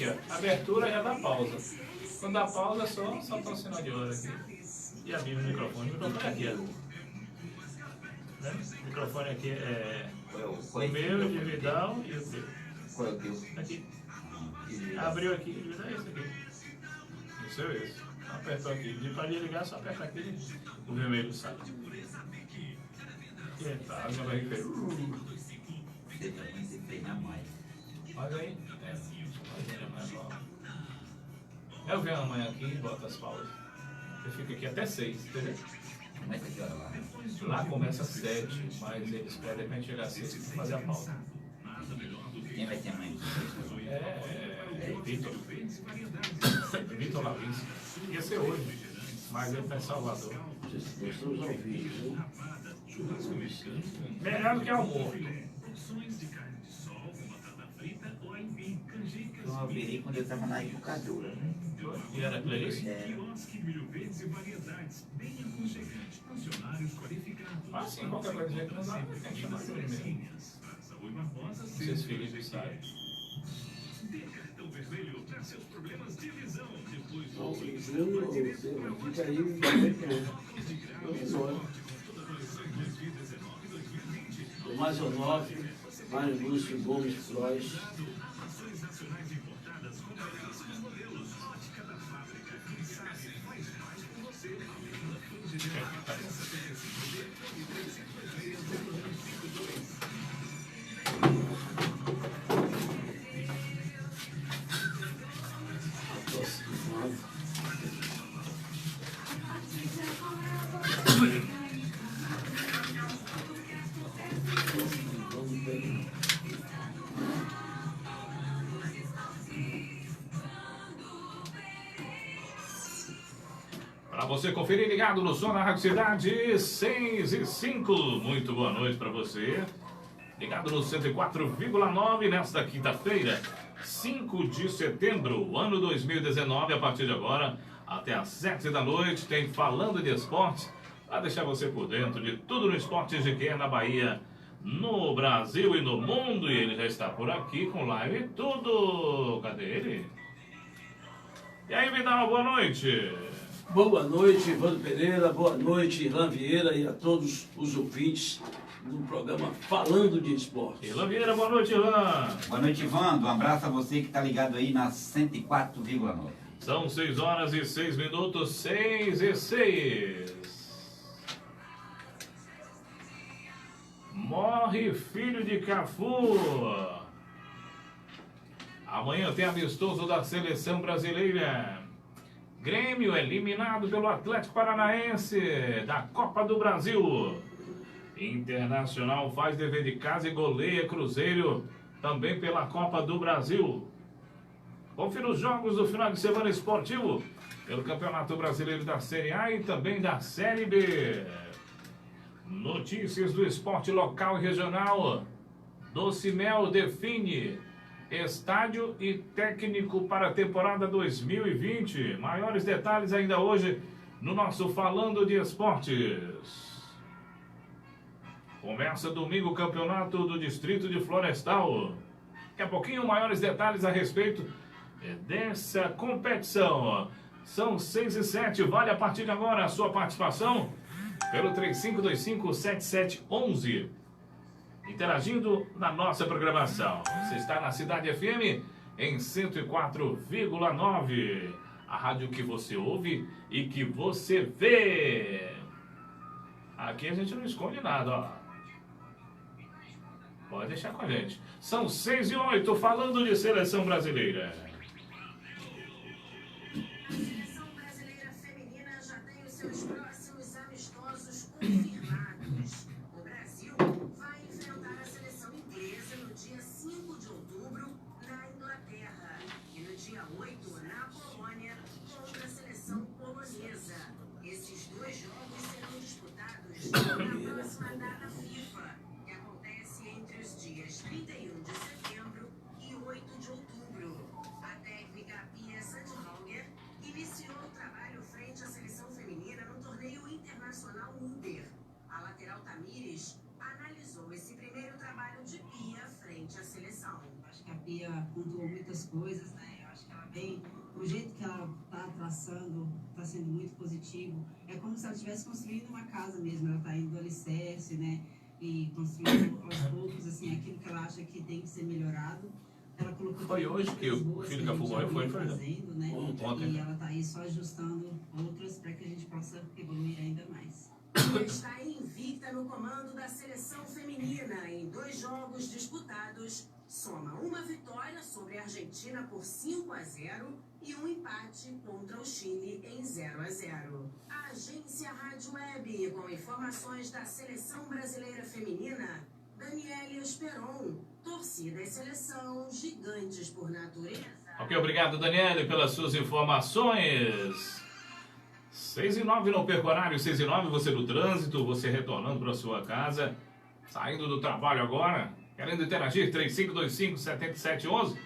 aqui, ó. Abertura já dá pausa. Quando dá pausa, só tá o sinal de hora aqui. E abrir o microfone. O microfone aqui, ó. Né? O microfone aqui é o meu, de Vidal e o teu. Qual é o teu? Aqui. Abriu aqui, Vidal é esse aqui. Isso é esse. Apertou aqui. De para ligar, só apertar aqui. O vermelho sai. E tá, a água vai referir. Você também se treina mais. Olha aí. Eu venho amanhã aqui e boto as pausas. Eu fico aqui até 6, entendeu? Começa que hora lá? Lá começa às 7, mas eles pedem pra gente chegar às 6 pra fazer a pausa. Quem vai ter amanhã? É o Vitor. Vitor Lavins. Ia ser hoje, mas ele tá em Salvador. Estamos ao vivo, né? Melhor do que almoço. Eu virei quando eu estava na educadora, né? E era playlist? Ah, sim, qualquer coisa que não dá, tem que chamar ele mesmo. Vocês Felipe sabem. Não, fica aí, vamos embora. Tomás Onofre, Mário Lúcio Gomes Frois. Para você conferir ligado no Som da Rádio Cidade 6 e 5. Muito boa noite para você. Ligado no 104,9 nesta quinta-feira, 5 de setembro, ano 2019. A partir de agora, até às 7 da noite, tem Falando de Esporte, para deixar você por dentro de tudo no esporte de quem na Bahia, no Brasil e no mundo. E ele já está por aqui com live e tudo. Cadê ele? E aí, Vidal, boa noite. Boa noite, Evandro Pereira, boa noite, Irlan Vieira e a todos os ouvintes do programa Falando de Esporte. Irlan Vieira, boa noite, Irlan. Boa noite, Ivandro. Um abraço a você que está ligado aí na 104,9. São 6 horas e 6 minutos, 6 e 6. Morre filho de Cafu. Amanhã tem amistoso da seleção brasileira. Grêmio eliminado pelo Atlético Paranaense da Copa do Brasil. Internacional faz dever de casa e goleia Cruzeiro também pela Copa do Brasil. Confira os jogos do final de semana esportivo pelo Campeonato Brasileiro da Série A e também da Série B. Notícias do esporte local e regional. Docimel define estádio e técnico para a temporada 2020. Maiores detalhes ainda hoje no nosso Falando de Esportes. Começa domingo o campeonato do Distrito de Florestal. Daqui a pouquinho maiores detalhes a respeito dessa competição. São 6 e 7. Vale a partir de agora a sua participação pelo 3525-7711. Interagindo na nossa programação. Você está na Cidade FM em 104,9. A rádio que você ouve e que você vê. Aqui a gente não esconde nada, ó. Pode deixar com a gente. São 6 e 8, falando de seleção brasileira. A seleção brasileira feminina já tem os seus próximos amistosos confirmados. O Brasil vai enfrentar a seleção inglesa no dia 5 de outubro na Inglaterra e no dia 8 na Polônia contra a seleção polonesa. Esses dois jogos serão disputados na próxima data FIFA, que acontece entre os dias 31 de setembro e 8 de outubro. A técnica Pia Sandhager iniciou o trabalho frente à seleção feminina no torneio internacional Uber. A lateral Tamires analisou esse primeiro trabalho de Pia frente à seleção. Acho que a Pia pontuou muitas coisas, né? Eu acho bem, o jeito que ela está traçando está sendo muito positivo. É como se ela estivesse construindo uma casa mesmo, ela está indo do alicerce, né? E construindo aos poucos, assim, aquilo que ela acha que tem que ser melhorado. Ela colocou Foi hoje que o filho da Fubóia foi fazendo, né? ontem. E ela está aí só ajustando outras para que a gente possa evoluir ainda mais. E está invicta no comando da seleção feminina. Em 2 jogos disputados, soma uma vitória sobre a Argentina por 5-0 e um empate contra o Chile em 0-0. A agência Rádio Web, com informações da seleção brasileira feminina, Daniele Esperon, torcida e seleção, gigantes por natureza. Ok, obrigado, Daniele, pelas suas informações. 6:09 no perco horário, 6:09, você no trânsito, você retornando para sua casa, saindo do trabalho agora, querendo interagir, 3525-7711.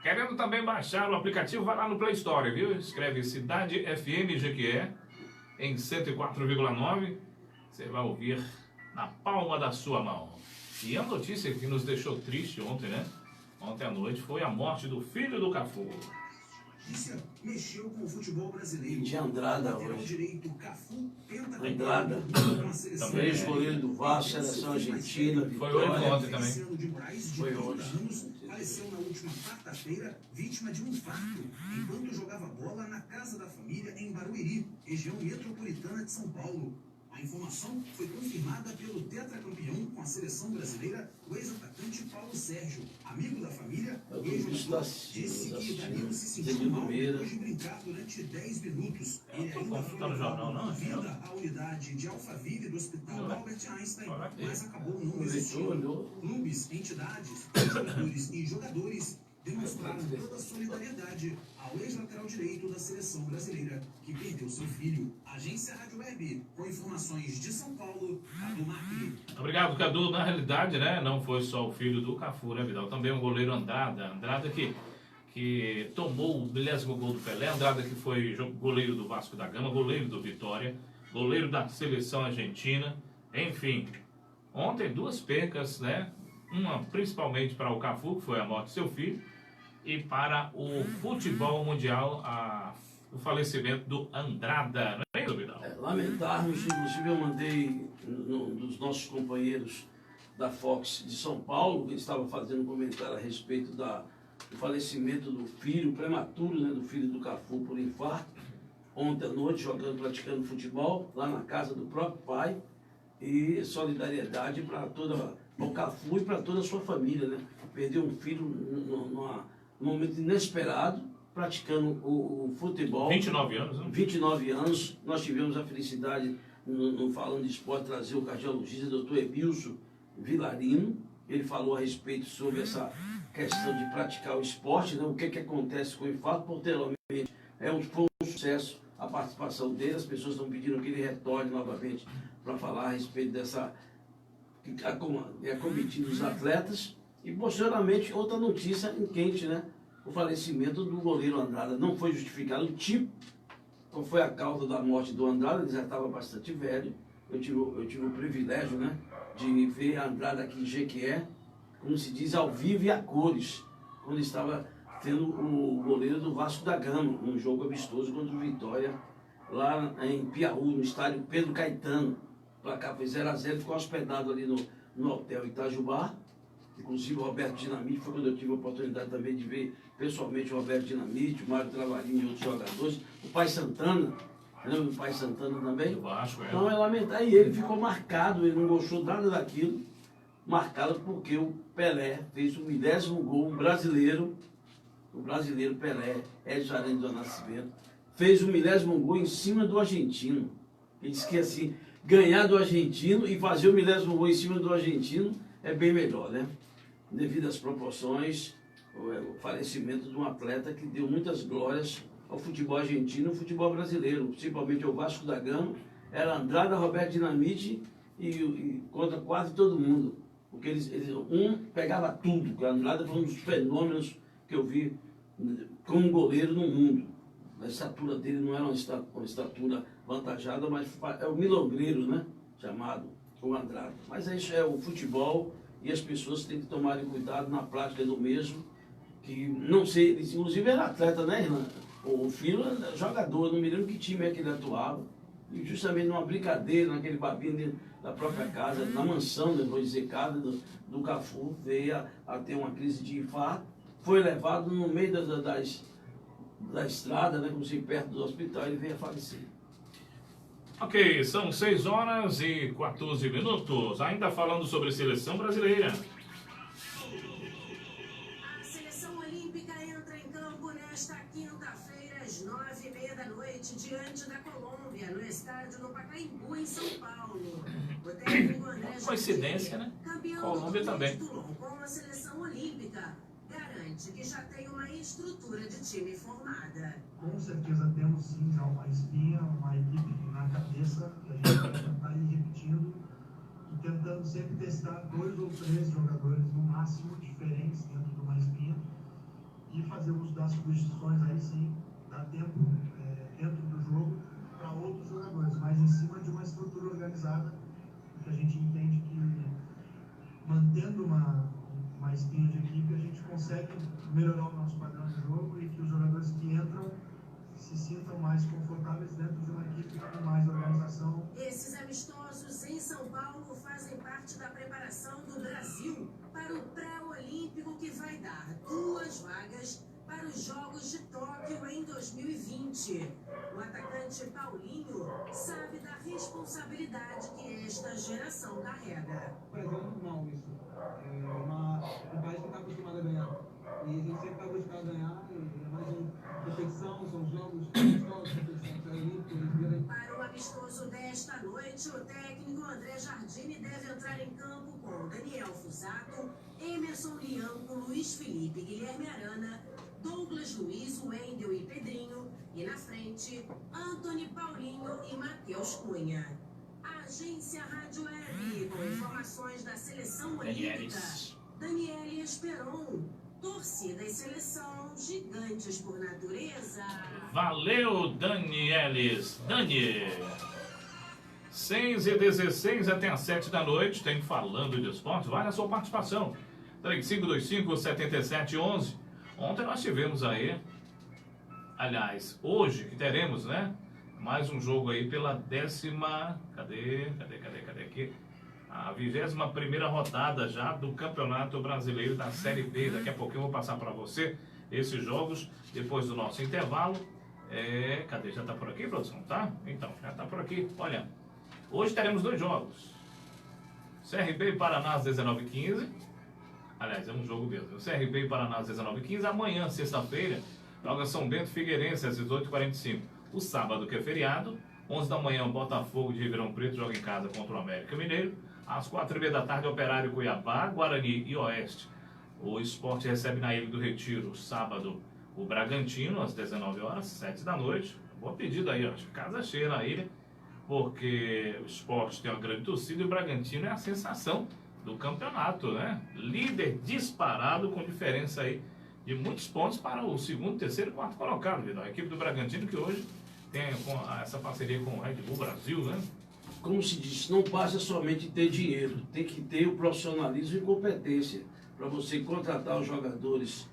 Querendo também baixar o aplicativo, vai lá no Play Store, viu? Escreve Cidade FM Jequié em 104,9. Você vai ouvir na palma da sua mão. E a notícia que nos deixou triste ontem, né? Ontem à noite foi a morte do filho do Cafu. Mexeu com o futebol brasileiro. De Andrada Lateral hoje. direito, Cafu, Andrada, também escolhido do Vasco, seleção argentina, Foi hoje Vitória. ontem também. Foi hoje. Faleceu na última quarta-feira, vítima de um infarto, enquanto jogava bola na casa da família em Barueri, região metropolitana de São Paulo. A informação foi confirmada pelo tetracampeão com a seleção brasileira, o ex-atacante Paulo Sérgio. Amigo da família, o ex-jogador disse que Danilo se sentiu mal depois de brincar durante 10 minutos. Ele ainda foi levado com vida à unidade de Alphaville do Hospital Albert Einstein, mas acabou não resistindo. Clubes, entidades, jogadores e jogadores demonstraram toda a solidariedade ao ex-lateral direito da seleção brasileira, que perdeu seu filho. Agência Rádio Web, com informações de São Paulo, Cadu Marque. Obrigado, Cadu. Na realidade, né, não foi só o filho do Cafu, né, Vidal? Também o goleiro Andrada. Andrada que tomou o 10º gol do Pelé. Andrada que foi goleiro do Vasco da Gama, goleiro do Vitória, goleiro da seleção argentina. Enfim, ontem 2 percas, né? Uma principalmente para o Cafu, que foi a morte de seu filho, e para o futebol mundial, o falecimento do Andrada. Não é isso, Vidal? Lamentarmos, inclusive eu mandei dos nossos companheiros da Fox de São Paulo, que estava fazendo um comentário a respeito do falecimento do filho prematuro, né, do filho do Cafu por infarto, ontem à noite, praticando futebol, lá na casa do próprio pai, e solidariedade para o Cafu e para toda a sua família, né? Perdeu um filho num momento inesperado, praticando o futebol. 29 anos, né? 29 anos. Nós tivemos a felicidade, falando de esporte, trazer o cardiologista, Dr. Emilson Vilarino. Ele falou a respeito sobre essa questão de praticar o esporte, né? O que acontece com o infarto. Posteriormente, foi um sucesso a participação dele. As pessoas estão pedindo que ele retorne novamente para falar a respeito dessa acometido dos atletas. E posteriormente, outra notícia em quente, né? O falecimento do goleiro Andrada. Não foi justificado o tipo, qual foi a causa da morte do Andrada. Ele já estava bastante velho. Eu tive o privilégio, né, de ver Andrada aqui em Jequié, como se diz, ao vivo e a cores, quando estava tendo o goleiro do Vasco da Gama, um jogo amistoso contra o Vitória, lá em Piauí, no estádio Pedro Caetano. O placar foi 0-0, ficou hospedado ali no hotel Itajubá. Inclusive o Roberto Dinamite, foi quando eu tive a oportunidade também de ver pessoalmente o Roberto Dinamite, o Mário Travarinho e outros jogadores, o Pai Santana, lembra do Pai Santana também? Eu acho, Então é lamentável, e ele ficou marcado, ele não gostou nada daquilo, marcado porque o Pelé fez o 10º gol, o brasileiro Pelé, Edson Arantes do Nascimento, fez o 10º gol em cima do argentino. Ele disse que assim, ganhar do argentino e fazer o 10º gol em cima do argentino é bem melhor, né? Devido às proporções, o falecimento de um atleta que deu muitas glórias ao futebol argentino e ao futebol brasileiro, principalmente ao Vasco da Gama. Era Andrada, Roberto Dinamite e contra quase todo mundo. Porque um pegava tudo, porque a Andrada foi um dos fenômenos que eu vi como goleiro no mundo. A estatura dele não era uma estatura avantajada, mas é o milagreiro, né? Chamado o Andrada. Mas isso é o futebol e as pessoas têm que tomarem cuidado na prática do mesmo, que não sei, ele, inclusive era atleta, né, Irlan? O filho era jogador, não me lembro que time é que ele atuava. E justamente numa brincadeira, naquele babinho da própria casa, na mansão, depois de casa do Cafu, veio a ter uma crise de infarto. Foi levado no meio da estrada, né, como se perto do hospital, ele veio a falecer. Ok, são 6 horas e 14 minutos. Ainda falando sobre seleção brasileira. A seleção olímpica entra em campo nesta quinta-feira, às 9h30 da noite, diante da Colômbia, no estádio do Pacaembu, em São Paulo. O técnico André Coincidência, né? campeão Colômbia do também. Toulon com a seleção olímpica, garante que já tem uma estrutura de time formada. Com certeza temos sim já uma espinha, uma equipe na cabeça, que a gente vai tentar ir repetindo e tentando sempre testar 2 ou 3 jogadores no máximo diferentes dentro de uma espinha e fazer uso das substituições aí sim, dá tempo dentro do jogo para outros jogadores, mas em cima de uma estrutura organizada, porque a gente entende que mantendo uma espinha de equipe a gente consegue melhorar o nosso padrão de jogo e que os jogadores que entram se sintam mais confortáveis dentro de uma equipe com mais organização. Esses amistosos em São Paulo fazem parte da preparação do Brasil para o pré-olímpico que vai dar 2 vagas para os Jogos de Tóquio em 2020. O atacante Paulinho sabe da responsabilidade que esta geração carrega. O Brasil é normal isso. É um país que está acostumado a ganhar. E a gente sempre está buscando ganhar. É mais uma competição, são jogos amistosos, competição pré-olímpica. Para o amistoso desta noite, o técnico André Jardine deve entrar em campo com Daniel Fusato, Emerson Lianco, Luiz Felipe, Guilherme Arana, Douglas Luiz, Wendel e Pedrinho, e na frente, Antony Paulinho e Matheus Cunha. Agência Rádio Web, com informações da seleção olímpica. Daniele Esperon, torcida e seleção, gigantes por natureza. Valeu, Danielis. Dani. 6h16 até às 7 da noite. Tem Falando de Esporte. Vale a sua participação. 3525-7711. Ontem nós tivemos aí, aliás, hoje que teremos, né? Mais um jogo aí pela 10ª, cadê aqui? A 21ª rodada já do Campeonato Brasileiro da Série B. Daqui a pouquinho eu vou passar para você esses jogos depois do nosso intervalo. Cadê? Já tá por aqui, produção? Tá? Então, já tá por aqui. Olha, hoje teremos 2 jogos. CRB e Paraná às 19h15. Aliás, é um jogo mesmo. CRB e Paraná às 19h15. Amanhã, sexta-feira, joga São Bento Figueirense às 18h45. O sábado, que é feriado, 11 da manhã, o Botafogo de Ribeirão Preto joga em casa contra o América Mineiro. Às 4h30 da tarde, Operário Cuiabá, Guarani e Oeste. O Sport recebe na Ilha do Retiro, sábado, o Bragantino, às 19h, 7 da noite. Boa pedida aí, ó. Casa cheia na ilha, porque o Sport tem uma grande torcida e o Bragantino é a sensação do campeonato, né? Líder disparado, com diferença aí de muitos pontos para o segundo, terceiro e quarto colocado, Vidal. A equipe do Bragantino que hoje tem essa parceria com o Red Bull Brasil, né? Como se diz, não basta somente ter dinheiro, tem que ter o profissionalismo e competência para você contratar os jogadores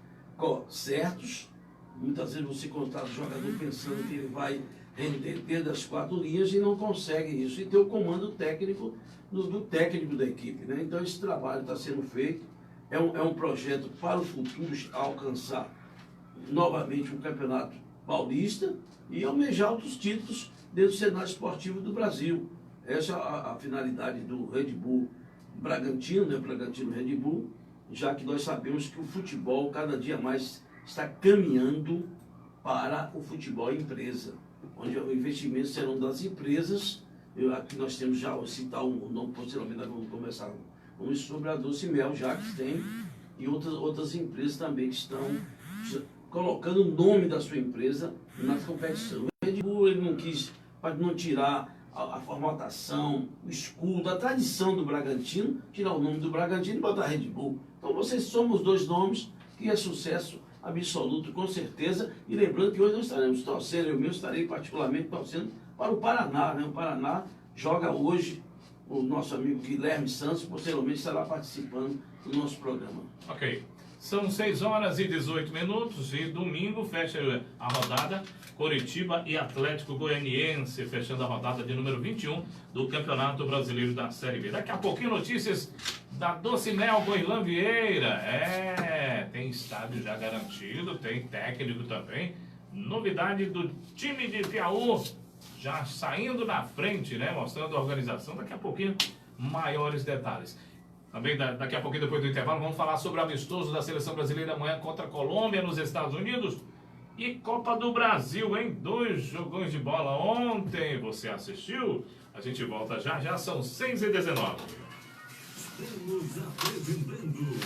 certos. Muitas vezes você contrata o jogador pensando que ele vai render dentro das 4 linhas e não consegue isso. E ter o comando técnico do técnico da equipe, né? Então esse trabalho está sendo feito, é um projeto para o futuro alcançar novamente um campeonato paulista e almejar outros títulos dentro do cenário esportivo do Brasil. Essa é a finalidade do Red Bull Bragantino, né? Bragantino Red Bull, já que nós sabemos que o futebol cada dia mais está caminhando para o futebol empresa, onde os investimentos serão das empresas. Aqui nós temos já, vou citar o nome, posteriormente nós vamos começar sobre a Doce Mel, já que tem, e outras empresas também que estão colocando o nome da sua empresa na competição. O Red Bull, ele não quis, para não tirar a formatação, o escudo, a tradição do Bragantino, tirar o nome do Bragantino e botar Red Bull. Então vocês somos 2 nomes que é sucesso absoluto, com certeza. E lembrando que hoje nós estaremos torcendo, eu mesmo estarei particularmente torcendo para o Paraná, né? O Paraná joga hoje, o nosso amigo Guilherme Santos posteriormente estará participando do nosso programa. Ok. São 6 horas e 18 minutos e domingo fecha a rodada Coritiba e Atlético Goianiense, fechando a rodada de número 21 do Campeonato Brasileiro da Série B. Daqui a pouquinho notícias da Doce Mel com Ilan Vieira. Tem estádio já garantido, tem técnico também. Novidade do time de Piauí já saindo na frente, né? Mostrando a organização. Daqui a pouquinho, maiores detalhes. Também daqui a pouquinho, depois do intervalo, vamos falar sobre o amistoso da Seleção Brasileira amanhã contra a Colômbia nos Estados Unidos. E Copa do Brasil, hein? 2 jogões de bola ontem. Você assistiu? A gente volta já, já são 6h19. Estamos apresentando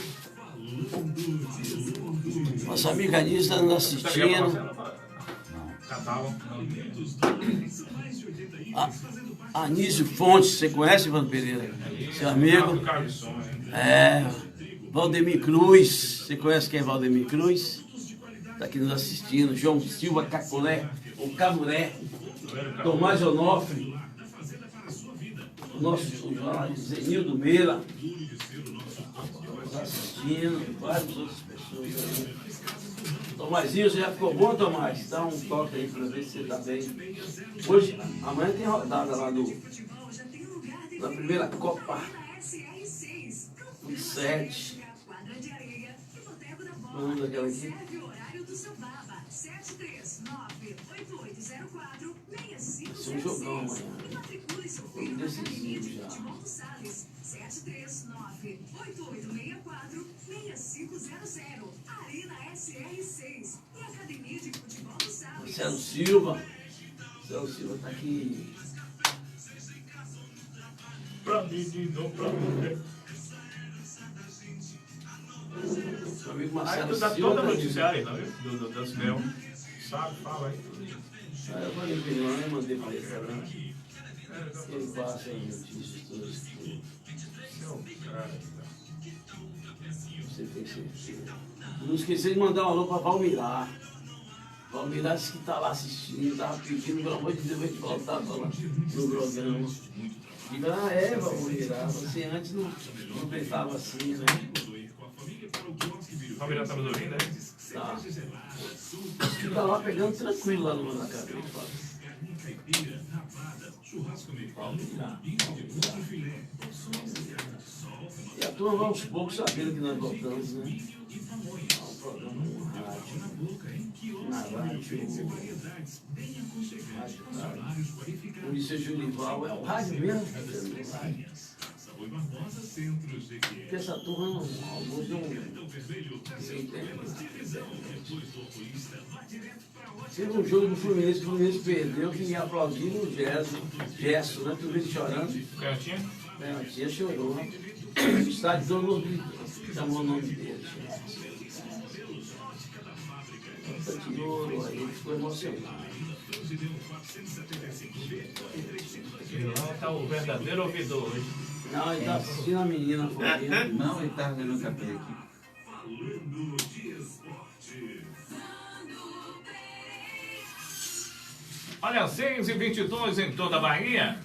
Falando de Esporte. Nossa amiga Anísio está nos assistindo. Anísio Fontes, você conhece, Ivan Pereira? Seu amigo? Valdemir Cruz, você conhece quem é Valdemir Cruz? Está aqui nos assistindo. João Silva Cacolé, o Camuré, Tomás Onofre, o nosso Zenildo Meira, nos assistindo, várias outras pessoas aí. Tomazinho, você já ficou bom, Tomás? Dá um toque aí pra ver se você tá bem. Hoje, amanhã tem rodada lá na primeira Copa. 7. Vamos daquela aqui. Vai ser um jogão amanhã. Jogo decisivo já. 739-8864-6500. Arena SR6 e Academia de Futebol do Salles. Marcelo Silva. Marcelo Silva tá aqui. Pra mim, não pra mim. Meu amigo Aí Marcelo tu dá Silva. toda a notícia aí, tá vendo? Do Doce Mel. Sabe, fala aí. Eu falei pra ele lá, eu mandei pra ele, né? Ele passa aí notícias todas. Você tem certeza. Não esqueci de mandar um alô pra Valmirar. Valmirar disse que tá lá assistindo, tava pedindo, pelo amor de Deus, vai te voltar pra lá no programa. Diga, Valmirar, você antes não pensava assim, né? Valmirar tá me ouvindo, né? Tá. Fica lá pegando tranquilo lá no Manacabé. Valmirar. E a turma vai aos poucos sabendo que nós voltamos, né? Ao programa no rádio. Na rádio. O Liceu Jurival é o rádio mesmo? Porque essa turma não teve um jogo do Fluminense, o Fluminense perdeu, que ia aplaudir no gesto, né? Tu viu chorando? Cantinha? A tia chorou. O estádio todo mundo chamou o nome dele. Chorou, aí ele ficou emocionado. E lá tá o verdadeiro ouvidor hoje. Não, ele tá assistindo a menina correndo. Não, ele tá vendo o cabelo aqui. Falando de Esporte. Olha, 6h22 em toda a Bahia.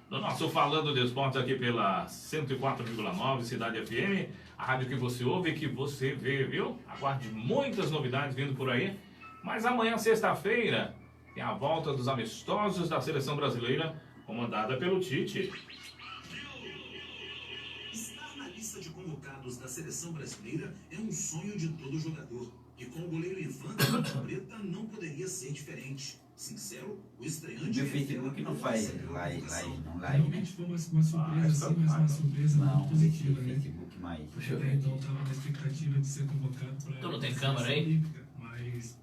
No nosso Falando de Esportes aqui pela 104,9 Cidade FM. A rádio que você ouve e que você vê, viu? Aguarde muitas novidades vindo por aí. Mas amanhã, sexta-feira, tem a volta dos amistosos da Seleção Brasileira, comandada pelo Tite. Estar na lista de convocados da Seleção Brasileira é um sonho de todo jogador. E com o goleiro Ivan da Ponte Preta não poderia ser diferente. Sincero, o estreante... Meu Facebook não faz live, não, live, né? Realmente foi uma surpresa, sim, mas uma surpresa Não, muito positiva, né? Facebook mais. Até então estava na expectativa de ser convocado para... Tu não tem câmera aí?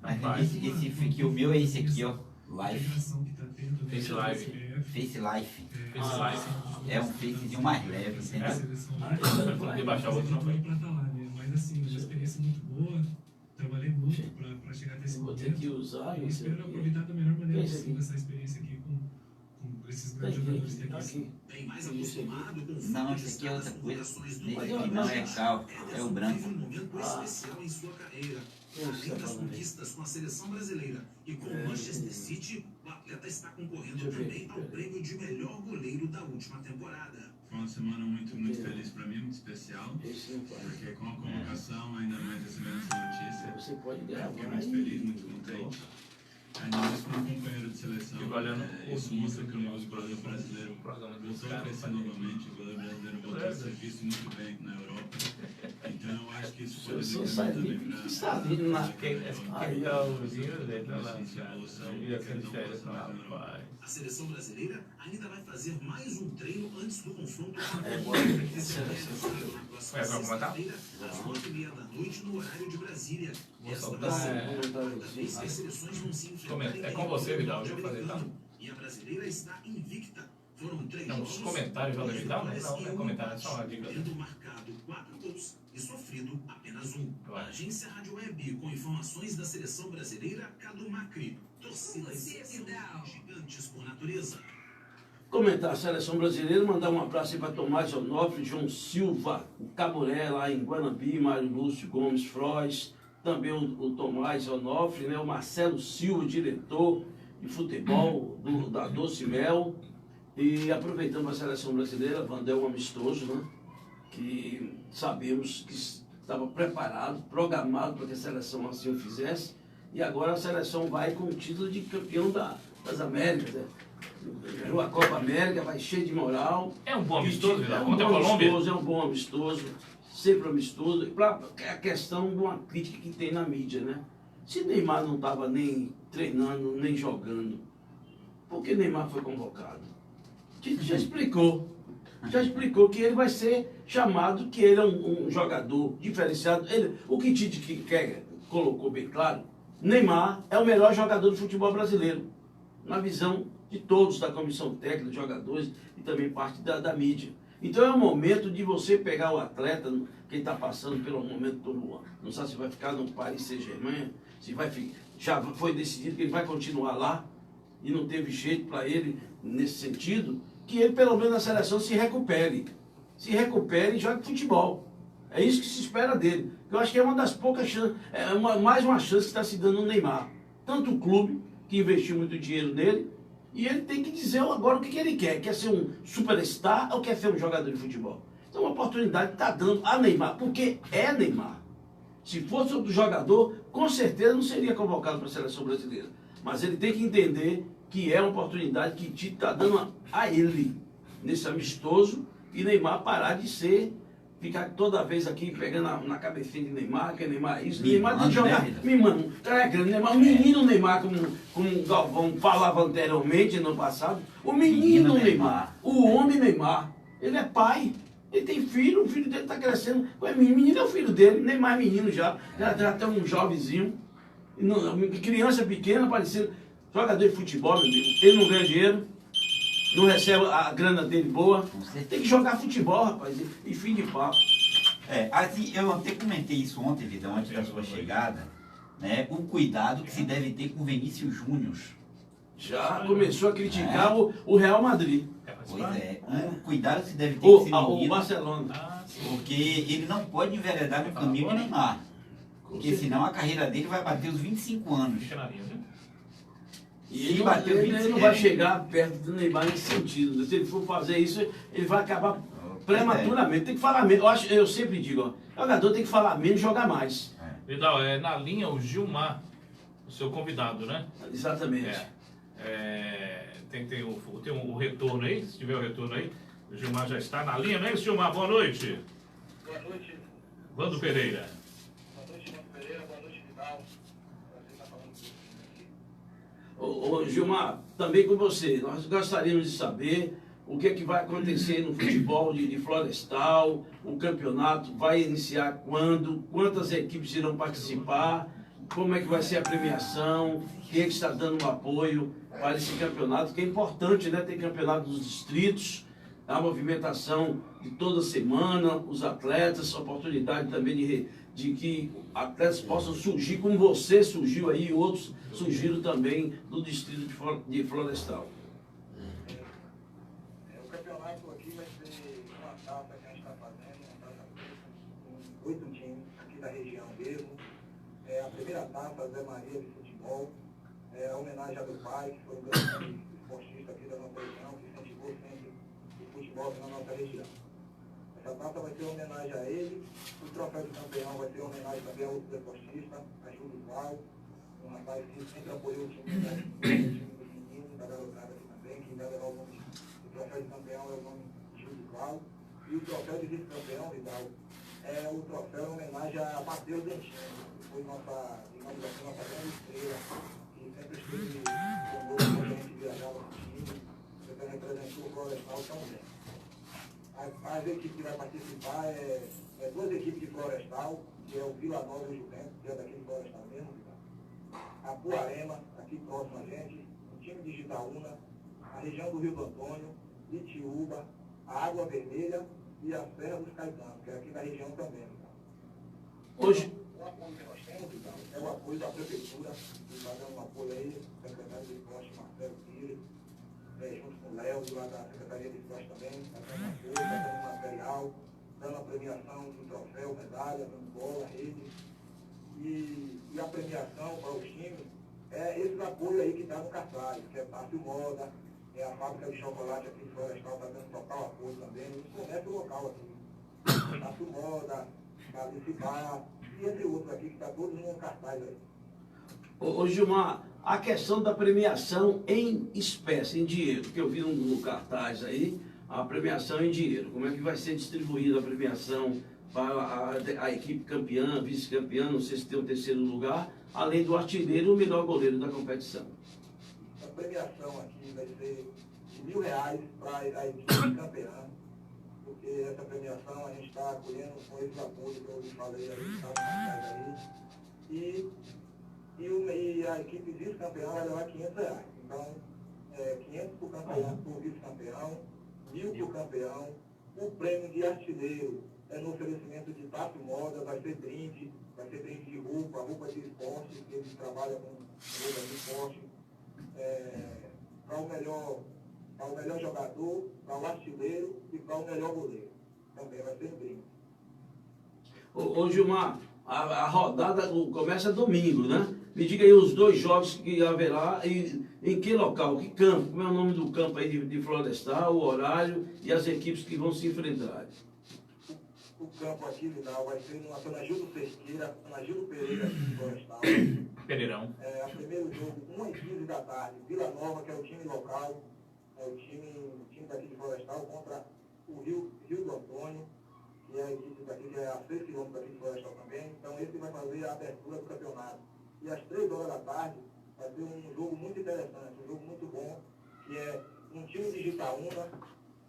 Mas Esse aqui, o meu é esse aqui, ó. a Live. integração que está tendo... né, Face Live. Face Life. Face Live. É um facezinho mais leve, a entendeu? seleção... Tem que baixar o outro não, para estar lá, né? Mas assim, uma experiência muito boa. Trabalhei muito para chegar até esse Vou ter momento. que usar E isso espero aqui. aproveitar da melhor maneira Esse possível aqui. essa experiência aqui com esses grandes Aqui, jogadores que aqui aqui. Bem mais acostumado com o Não, fato de esse aqui é estar outra nas coisa. convocações do Esse país. aqui não é cal, é o branco. Vive um momento especial em sua carreira. Além das conquistas com a seleção brasileira e com o Manchester City, o atleta está concorrendo também ao prêmio de melhor goleiro da última temporada. Foi uma semana muito feliz para mim, muito especial, Esse não pode. porque com a convocação, ainda mais esse você pode gravar. Fiquei muito feliz, muito contente. Ainda mais como companheiro de seleção. Isso mostra que o nosso brother brasileiro voltou a crescer novamente. O brother brasileiro voltou a ser visto muito bem na Europa. Então eu acho que isso pode ser também para... Está vindo na... Aí é o Zinho dele, tá lá. E aquele diferença, rapaz. A seleção brasileira ainda vai fazer mais um treino antes do confronto com a É, Colômbia, que será bom. realizado na próxima sexta-feira, às 9h30 da noite, no horário de Brasília. Esta vai ser a quarta vez que as seleções vão se enfrentar. É com você, Vidal, deixa eu fazer, tá? E a brasileira está invicta. Foram 3 Não, jogos, os comentários já do 2 Vidal? Não, vitórias não e é um comentário, é só uma empate, dica. tendo marcado 4 gols e sofrido apenas 1. Vai. A agência Rádio Web, com informações da seleção brasileira, Cadu Macri. Torcida e seleção gigantes por natureza. Comentar a seleção brasileira, mandar um abraço aí para Tomás Onofre, João Silva, o Caburé lá em Guanabi, Mário Lúcio Gomes Frois, também o Tomás Onofre, né, o Marcelo Silva, diretor de futebol da Doce Mel. E aproveitando a seleção brasileira, Vandel um amistoso, né, que sabemos que estava preparado, programado para que a seleção assim o fizesse. E agora a seleção vai com o título de campeão das Américas, né? Ganhou a Copa América, vai cheio de moral. É um bom amistoso, É um contra a bom Colômbia. amistoso, é um bom amistoso, sempre amistoso. E para a questão de uma crítica que tem na mídia, né? Se Neymar não estava nem treinando, nem jogando, por que Neymar foi convocado? Tite já explicou. Já explicou que ele vai ser chamado, que ele é um jogador diferenciado. O que Tite colocou bem claro, Neymar é o melhor jogador do futebol brasileiro, na visão de todos, da comissão técnica, de jogadores e também parte da mídia. Então é o momento de você pegar o atleta que está passando pelo momento do... Não sabe se vai ficar no Paris Saint-Germain, se vai ficar... Já foi decidido que ele vai continuar lá e não teve jeito para ele nesse sentido, que ele pelo menos na seleção se recupere. Se recupere e jogue futebol. É isso que se espera dele. Eu acho que é uma das poucas chances, mais uma chance que está se dando no Neymar. Tanto o clube, que investiu muito dinheiro nele, e ele tem que dizer agora o que ele quer. Quer ser um superstar ou quer ser um jogador de futebol? Então, uma oportunidade está dando a Neymar, porque é Neymar. Se fosse outro jogador, com certeza não seria convocado para a seleção brasileira. Mas ele tem que entender que é uma oportunidade que Tite está dando a ele, nesse amistoso, e Neymar parar de ficar toda vez aqui pegando na cabecinha de Neymar, que é Neymar isso. Neymar tem que jogar. Mimando. O cara é grande, Neymar. O menino Neymar, como o Galvão falava anteriormente, no passado. O menino Neymar. O homem Neymar. Ele é pai. Ele tem filho, o filho dele está crescendo. O menino é o filho dele. Neymar é menino já tem um jovenzinho. Criança pequena, parecendo jogador de futebol, meu amigo. Ele não ganha dinheiro. Não recebe a grana dele boa. Tem que jogar futebol, rapaz. E fim de papo. Assim, eu até comentei isso ontem, Vidão, antes da sua chegada, né? O cuidado que se deve ter com o Vinícius Júnior. Já começou a criticar o Real Madrid. Pois é, o cuidado que se deve ter com esse O menino, Barcelona. porque ele não pode enveredar no caminho de Neymar. Porque senão a carreira dele vai bater os 25 anos. E ele não vai chegar perto do Neymar nesse sentido. Se ele for fazer isso, ele vai acabar prematuramente. Tem que falar menos. Eu sempre digo, o jogador tem que falar menos e jogar mais. Vidal, na linha o Gilmar, o seu convidado, né? Exatamente. Tem um retorno aí, se tiver o retorno aí. O Gilmar já está na linha, não é isso, Gilmar? Boa noite. Boa noite. Vando Pereira. Boa noite, Vando Pereira. Boa noite, Vidal. Prazer estar falando com você. Ô, Gilmar, também com você, nós gostaríamos de saber o que é que vai acontecer no futebol de Florestal, o campeonato vai iniciar quando, quantas equipes irão participar, como é que vai ser a premiação, quem é que está dando um apoio para esse campeonato, que é importante, né? Tem campeonato dos distritos, a movimentação de toda semana, os atletas, a oportunidade também de que atletas possam surgir, como você surgiu aí, outros surgiram também no distrito de Florestal. O campeonato aqui vai ser uma taça que a gente está fazendo, uma taça com 8 times aqui da região mesmo. A primeira taça, Zé Maria de futebol, a homenagem a meu pai, que foi um grande esportista aqui da nossa região, que incentivou sempre o futebol aqui na nossa região. Essa taça vai ser uma homenagem a ele. O troféu de campeão vai ser uma homenagem também a outro deportista, a Júlio Val, um rapaz que sempre apoiou o time do menino, da garotada aqui também, que vai levar o nome. O troféu de campeão é o nome de Júlio Val. E o troféu de vice-campeão, Vidal, é o troféu em homenagem a Matheus Dentinho, que foi nossa, digamos assim, nossa grande estrela, que sempre esteve conosco quando a gente viajava com o time, sempre representou o Florestal tão bem. As equipes que vai participar é duas equipes de Florestal, que é o Vila Nova e o Juventus, que é daqui de Florestal mesmo, a Puarema, aqui próximo a gente, o time de Gitaúna, a região do Rio do Antônio, Itiúba, a Água Vermelha e a Serra dos Caetanos, que é aqui da região também. Hoje, o apoio que nós temos, então, é o apoio da Prefeitura, que está dando um apoio aí, o secretário de Esporte, Marcelo Pires, junto com o Léo, lá da Secretaria de Esporte também, está dando apoio, está dando material, dando a premiação do troféu, medalha, dando bola, rede. E a premiação para os times é esse apoio aí que está no cartaz, que é Tássio Moda, é a fábrica de chocolate aqui de Florestal, está dando total apoio também, o comércio local aqui. Tássio Moda, Municipal, e entre outros aqui, que está todos no cartaz aí. Ô Gilmar, a questão da premiação em espécie, em dinheiro, que eu vi no cartaz aí, a premiação em dinheiro. Como é que vai ser distribuída a premiação para a equipe campeã, vice-campeã, não sei se tem um terceiro lugar, além do artilheiro e o melhor goleiro da competição? A premiação aqui vai ser de R$1.000 para a equipe campeã, porque essa premiação a gente está acolhendo com esse apoio que eu falei aí, está no cartaz aí, e a equipe vice-campeã vai levar R$500. Então, 500 para o campeão, para o vice-campeão, 1.000 para o campeão. O prêmio de artilheiro é no oferecimento de Tássio Moda, vai ser brinde de roupa de esporte, que eles trabalham com roupa de esporte, para o melhor jogador, para o artilheiro e para o melhor goleiro. Também vai ser brinde. Ô Gilmar, a rodada começa domingo, né? Me diga aí os dois jogos que haverá e em que local, que campo, como é o nome do campo aí de Florestal, o horário e as equipes que vão se enfrentar. O campo aqui, Vidal, vai ser na Ana Gildo Pesqueira, Ana Gildo Pereira de Florestal. Pereirão. O primeiro jogo, 1h15 da tarde, Vila Nova, que é o time local, é o time daqui de Florestal, contra o Rio do Antônio, que é a equipe daqui, que é a 6 km daqui de Florestal também. Então esse vai fazer a abertura do campeonato. E às 3 horas da tarde vai ser um jogo muito interessante, um jogo muito bom, que é um time de Gitaúna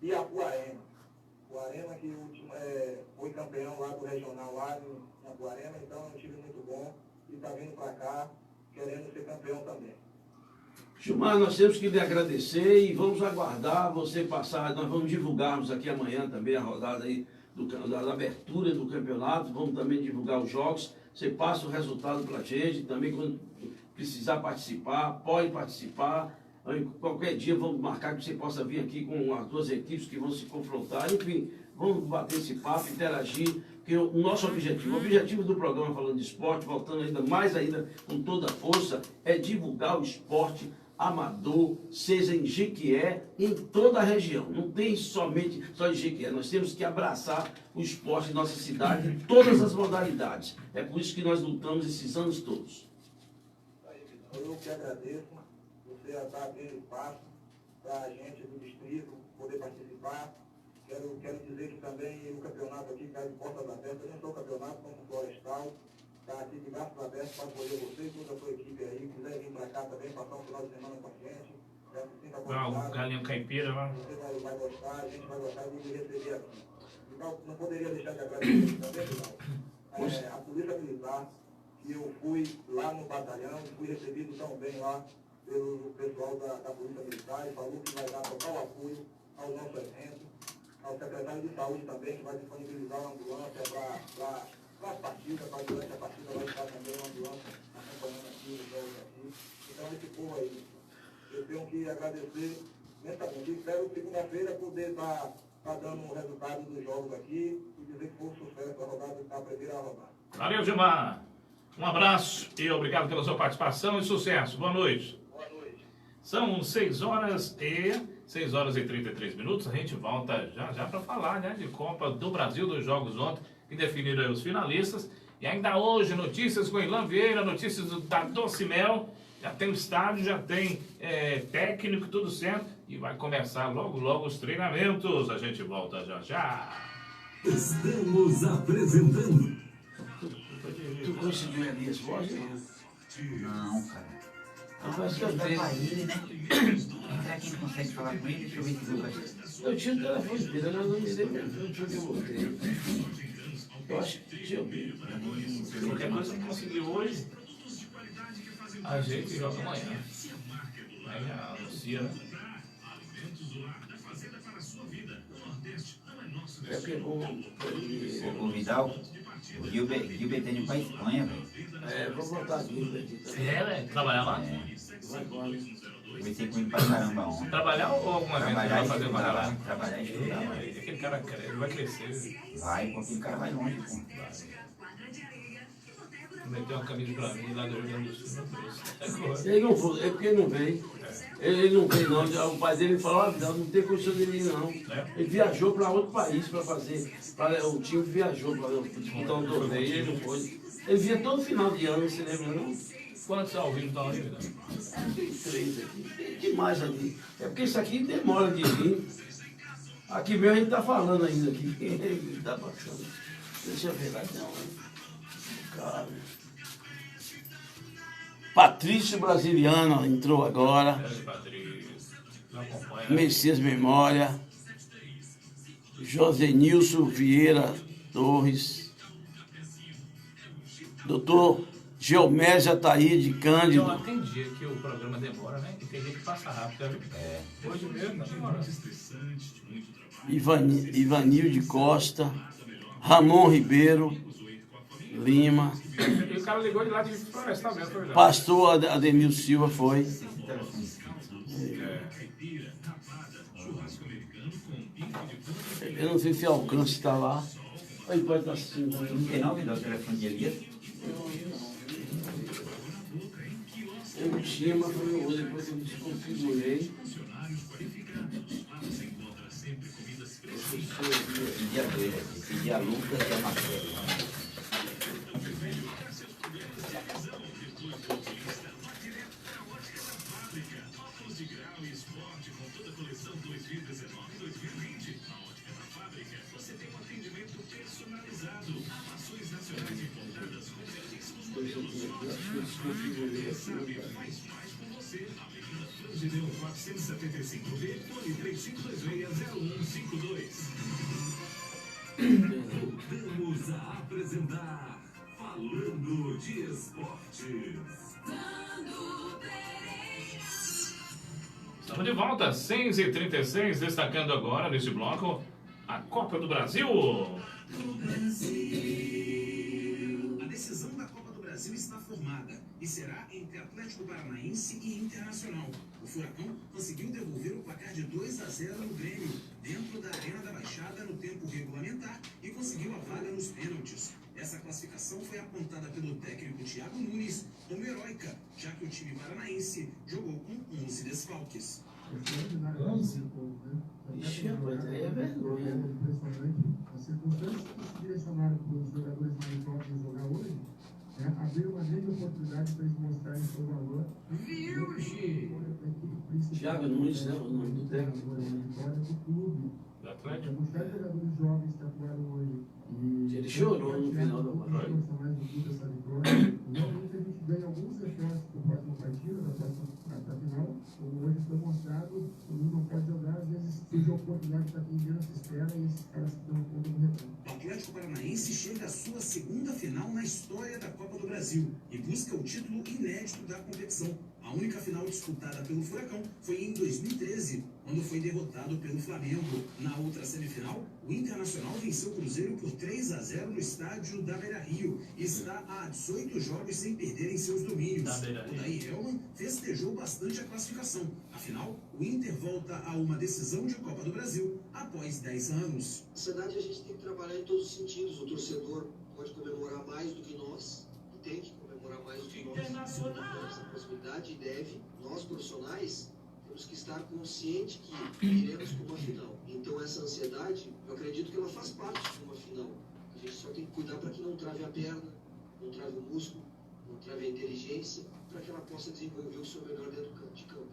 e a Puarema. Puarema que foi campeão lá do regional lá na Puarema, então é um time muito bom e está vindo para cá querendo ser campeão também. Gilmar, nós temos que lhe agradecer e vamos aguardar você passar, nós vamos divulgarmos aqui amanhã também a rodada aí da abertura do campeonato, vamos também divulgar os jogos, você passa o resultado para a gente, também quando precisar participar, pode participar, qualquer dia vamos marcar que você possa vir aqui com as duas equipes que vão se confrontar, enfim, vamos bater esse papo, interagir, porque o nosso objetivo, o objetivo do programa Falando de Esporte, voltando ainda mais ainda com toda a força, é divulgar o esporte amador, seja em Jequié, em toda a região. Não tem somente só em Jequié. Nós temos que abraçar o esporte em nossa cidade, em todas as modalidades. É por isso que nós lutamos esses anos todos. Eu que agradeço você dar aquele espaço para a gente do distrito poder participar. Quero dizer que também o campeonato aqui está de portas abertas, não só o campeonato como o Florestal. Está aqui de braços abertos para apoiar você e toda a sua equipe aí. Quiser vir para cá também, passar um final de semana com a gente. Já se sinta convidado. O galinho caipira lá. Você vai gostar, a gente vai gostar de lhe receber aqui. Então, não poderia deixar de agradecer também, Vidal. A Polícia Militar, que eu fui lá no batalhão, fui recebido tão bem lá pelo pessoal da Polícia Militar e falou que vai dar total apoio ao nosso evento. Ao secretário de Saúde também, que vai disponibilizar uma ambulância para as partidas, para durante a partida vai estar também uma ambulância acompanhando aqui os jogos aqui. Então esse povo aí, eu tenho que agradecer imensamente. Espero segunda-feira poder estar dando o resultado dos jogos aqui e dizer que foi um sucesso a primeira rodada. Valeu, Gilmar. Um abraço e obrigado pela sua participação e sucesso. Boa noite. Boa noite. São 6h 6 horas e 33 minutos, a gente volta já para falar, né, de Copa do Brasil, dos jogos ontem, que definiram aí os finalistas. E ainda hoje, notícias com Ilan Vieira, notícias da Doce Mel. Já tem o estádio, já tem técnico, tudo certo. E vai começar logo os treinamentos. A gente volta já. Estamos apresentando. Tu conseguiu Elias Borges? Não, cara. Mas Vai pra ele, né? Será que a gente consegue falar com ele? Deixa eu ver se eu vai. eu tinha o telefone dele, eu não me lembro. Não tinha que eu voltei. Eu acho que tinha ouvido. Qualquer coisa que conseguir hoje, a gente joga amanhã. Aí já anuncia, né? É pegou O Vidal, o Gilbert tá indo pra Espanha, velho. vou botar aqui, velho. Velho? Trabalhar lá? Vai embora. Comecei com ele pra caramba ontem. Trabalhar ou alguma vez ele vai fazer uma lá? Trabalhar e estudar. Aquele cara ele vai crescer. Vai, porque o cara vai longe, pô. Meteu uma camisa pra mim lá do Rio Grande do Sul, não trouxe. Ele não foi, é porque ele não veio. Ele não veio, não. O pai dele falou: não tem condição dele ir, não. Ele viajou para outro país para fazer. O time viajou para disputar um torneio e ele não foi. Ele vinha todo final de ano, você lembra, não? Quantos ao vivo estão ali? Tem 3 aqui. Tem demais aqui. É porque isso aqui demora de vir. Aqui mesmo a gente tá falando ainda aqui. Ele tá passando. Deixa eu ver lá, não. Cara. Patrício Brasiliano entrou agora. Messias Memória. Josenilson Vieira Torres. Doutor Geomésia Ataíde Cândido. Então, tem dia que o programa demora, né? E tem dia que passa rápido. Hoje mesmo tá demorando. Ivanilde Costa. Ramon Ribeiro Lima. E o cara ligou de lá de Floresta mesmo, foi já. Pastor Ademil Silva foi. Eu não sei se Alcance está lá. Ele pode estar assistindo. Não tem não, Vidal, o telefone de Elias? Eu não tinha, mas foi eu depois que eu desconfigurei. Pedi a dois aqui, pedi a Lucas e a Marcelo. Gideon 475B, Tony 3526-0152. Voltamos a apresentar Falando de Esportes. Estamos de volta, 6h36, destacando agora nesse bloco a Copa do Brasil. A decisão da Copa do Brasil está formada e será entre Atlético Paranaense e Internacional. O Furacão conseguiu devolver o placar de 2-0 no Grêmio, dentro da Arena da Baixada no tempo regulamentar e conseguiu a vaga nos pênaltis. Essa classificação foi apontada pelo técnico Thiago Nunes como heróica, já que o time paranaense jogou com 11 desfalques. Ixi, rapaz, aí é vergonha. Impressionante. As circunstâncias que direcionaram para os jogadores mais jovens jogar hoje, abriu uma grande oportunidade para eles mostrarem seu valor. Thiago Nunes, né? O nome do técnico. Do clube. Do Atlético. A quantidade de jogadores jovens que atuaram hoje. Ele chorou no final da partida. Realmente a gente ganha alguns reforços para a próxima partida, para a final. Como hoje foi mostrado, o mundo não pode jogar, às vezes surge a oportunidade para quem menos se espera e esses caras que dão conta do retorno. O Atlético Paranaense chega à sua segunda final na história da Copa do Brasil e busca o título inédito da competição. A única final disputada pelo Furacão foi em 2013, quando foi derrotado pelo Flamengo. Na outra semifinal, o Internacional venceu o Cruzeiro por 3-0 no estádio da Beira-Rio e está há 18 jogos sem perder em seus domínios. O Daí Helman festejou bastante a classificação. Afinal, o Inter volta a uma decisão de Copa do Brasil após 10 anos. Na verdade, a gente tem que trabalhar em todos os sentidos. O torcedor pode comemorar mais do que nós, e tem que comemorar mais do que nós. Essa possibilidade, e deve, nós profissionais, temos que estar consciente que iremos para uma final. Então essa ansiedade, eu acredito que ela faz parte de uma final. A gente só tem que cuidar para que não trave a perna, não trave o músculo, não trave a inteligência, para que ela possa desenvolver o seu melhor dentro de campo.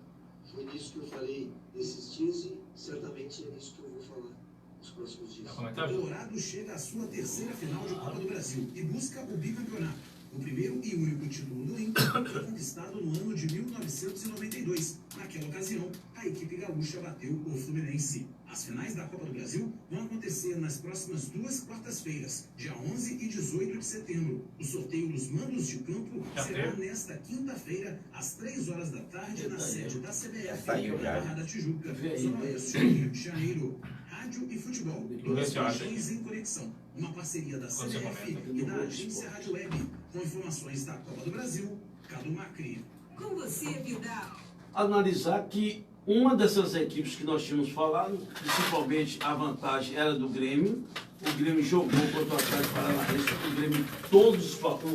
Foi nisso que eu falei nesses dias e certamente é nisso que eu vou falar nos próximos dias. O Dourado chega à sua terceira final de Copa do Brasil e busca o bicampeonato. O primeiro e único título do Inter foi conquistado no ano de 1992. Naquela ocasião, a equipe gaúcha bateu o Fluminense. As finais da Copa do Brasil vão acontecer nas próximas 2 quartas-feiras, dia 11 e 18 de setembro. O sorteio dos mandos de campo será nesta quinta-feira, às 3 horas da tarde, na sede da CBF, na Barra da Tijuca, Zona Oeste do Rio de Janeiro. Rádio e futebol, duas paixões em conexão. Uma parceria da CBF e da agência Rádio Web. Com informações da Copa do Brasil, Cadu Macri. Com você, Vidal. Analisar que uma dessas equipes que nós tínhamos falado, principalmente a vantagem era do Grêmio. O Grêmio jogou contra o Atlético Paranaense, o Grêmio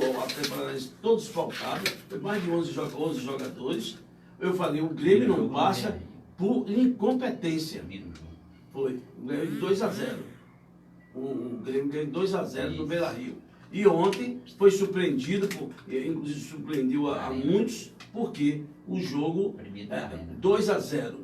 o Atlético Paranaense todo desfalcado, foi mais de 11 jogadores. Eu falei, o Grêmio não passa por incompetência. Foi, o Grêmio de 2-0. O Grêmio ganhou 2-0 no Beira-Rio. E ontem foi surpreendido, inclusive surpreendeu a muitos, porque o jogo 2-0.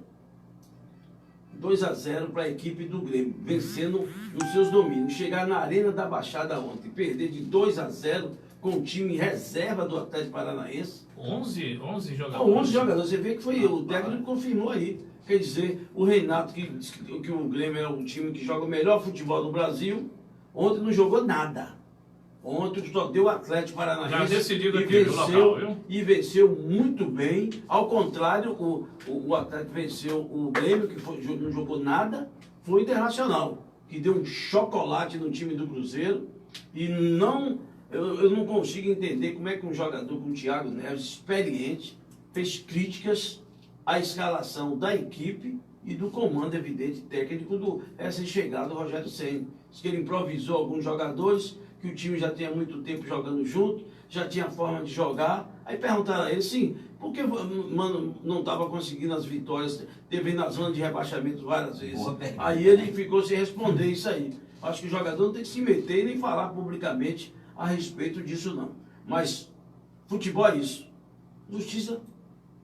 2-0 para a equipe do Grêmio, vencendo nos seus domínios. Chegar na Arena da Baixada ontem, perder de 2-0 com o time reserva do Atlético Paranaense. 11 jogadores. Não, 11 jogadores. Você vê que foi o técnico confirmou aí. Quer dizer, o Renato, que disse que o Grêmio é o time que joga o melhor futebol do Brasil, ontem não jogou nada. Ontem só deu o Atlético Paranaense já decidido aqui no local, viu? E venceu muito bem. Ao contrário, o Atlético venceu o Grêmio, que não jogou nada, foi o Internacional, que deu um chocolate no time do Cruzeiro. E eu não consigo entender como é que um jogador como o Thiago Neves, experiente, fez críticas à escalação da equipe e do comando, evidente, técnico do recém-chegado Rogério Ceni. Diz que ele improvisou alguns jogadores, que o time já tinha muito tempo jogando junto, já tinha forma de jogar. Aí perguntaram a ele, sim, por que mano, não estava conseguindo as vitórias, teve na zona de rebaixamento várias vezes? Aí ele ficou sem responder isso aí. Acho que o jogador não tem que se meter e nem falar publicamente a respeito disso, não. Mas futebol é isso. Justiça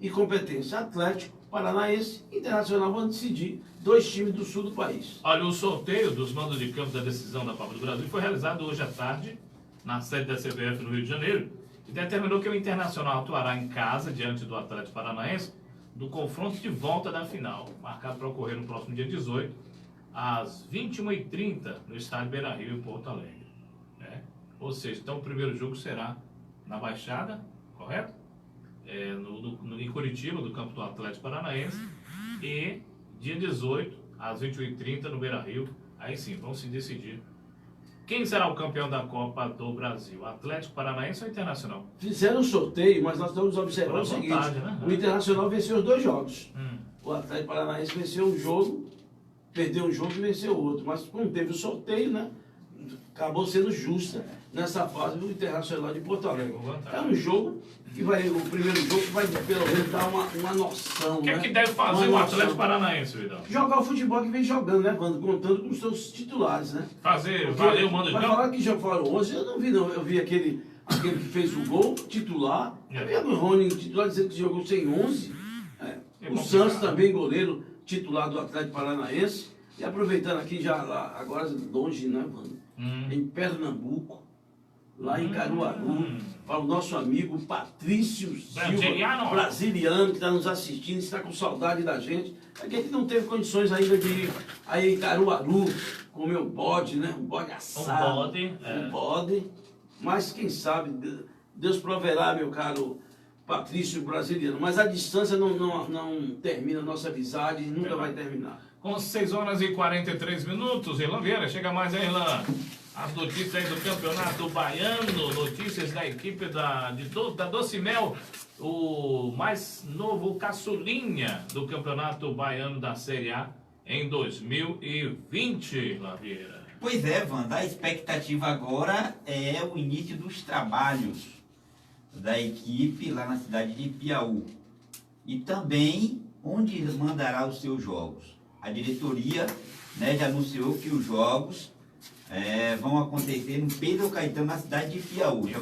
e competência. Atlético Paranaense, Internacional vão decidir. 2 times do sul do país. Olha, o sorteio dos mandos de campo da decisão da Copa do Brasil foi realizado hoje à tarde, na sede da CBF no Rio de Janeiro, e determinou que o Internacional atuará em casa, diante do Atlético Paranaense, do confronto de volta da final, marcado para ocorrer no próximo dia 18, às 21h30, no estádio Beira-Rio, em Porto Alegre. Ou seja, então o primeiro jogo será na Baixada, correto? Em Curitiba, do campo do Atlético Paranaense, e dia 18, às 21h30, no Beira-Rio. Aí sim, vão se decidir quem será o campeão da Copa do Brasil, Atlético Paranaense ou Internacional? Fizeram um sorteio, mas nós estamos observando o seguinte, né? O Internacional venceu os 2 jogos. O Atlético Paranaense venceu um jogo, perdeu um jogo e venceu outro. Mas como teve o sorteio, né? Acabou sendo justa nessa fase do Internacional de Porto Alegre. É um jogo que o primeiro jogo vai pelo menos dar uma noção. O que é que deve fazer o Atlético Paranaense, Vidal? Jogar o futebol que vem jogando, né, Wando? Contando com os seus titulares, né? Valer o mando de campo. Mas falar que já foram 11, eu não vi, não. Eu vi aquele que fez o gol, titular. Eu vi o Rony titular dizendo que jogou sem 11. O Santos também, goleiro titular do Atlético Paranaense. E aproveitando aqui já lá, agora longe, né, Wando? Em Pernambuco, lá em Caruaru, para o nosso amigo Patrício Silva, brasiliano, que está nos assistindo, está com saudade da gente. É que ele não teve condições ainda de ir aí em Caruaru comer um bode, né? Um bode assado. Um bode. Mas quem sabe, Deus proverá, meu caro Patrício brasiliano. Mas a distância não termina a nossa amizade e nunca vai terminar. Com 6h43, Irlan Vieira, chega mais aí, Irlan. As notícias aí do Campeonato Baiano, notícias da equipe da Docimel, o mais novo caçulinha do Campeonato Baiano da Série A em 2020, Irlan Vieira. Pois é, Wanda, a expectativa agora é o início dos trabalhos da equipe lá na cidade de Piauí. E também onde mandará os seus jogos? A diretoria, né, já anunciou que os jogos vão acontecer no Pedro Caetano, na cidade de Piauí.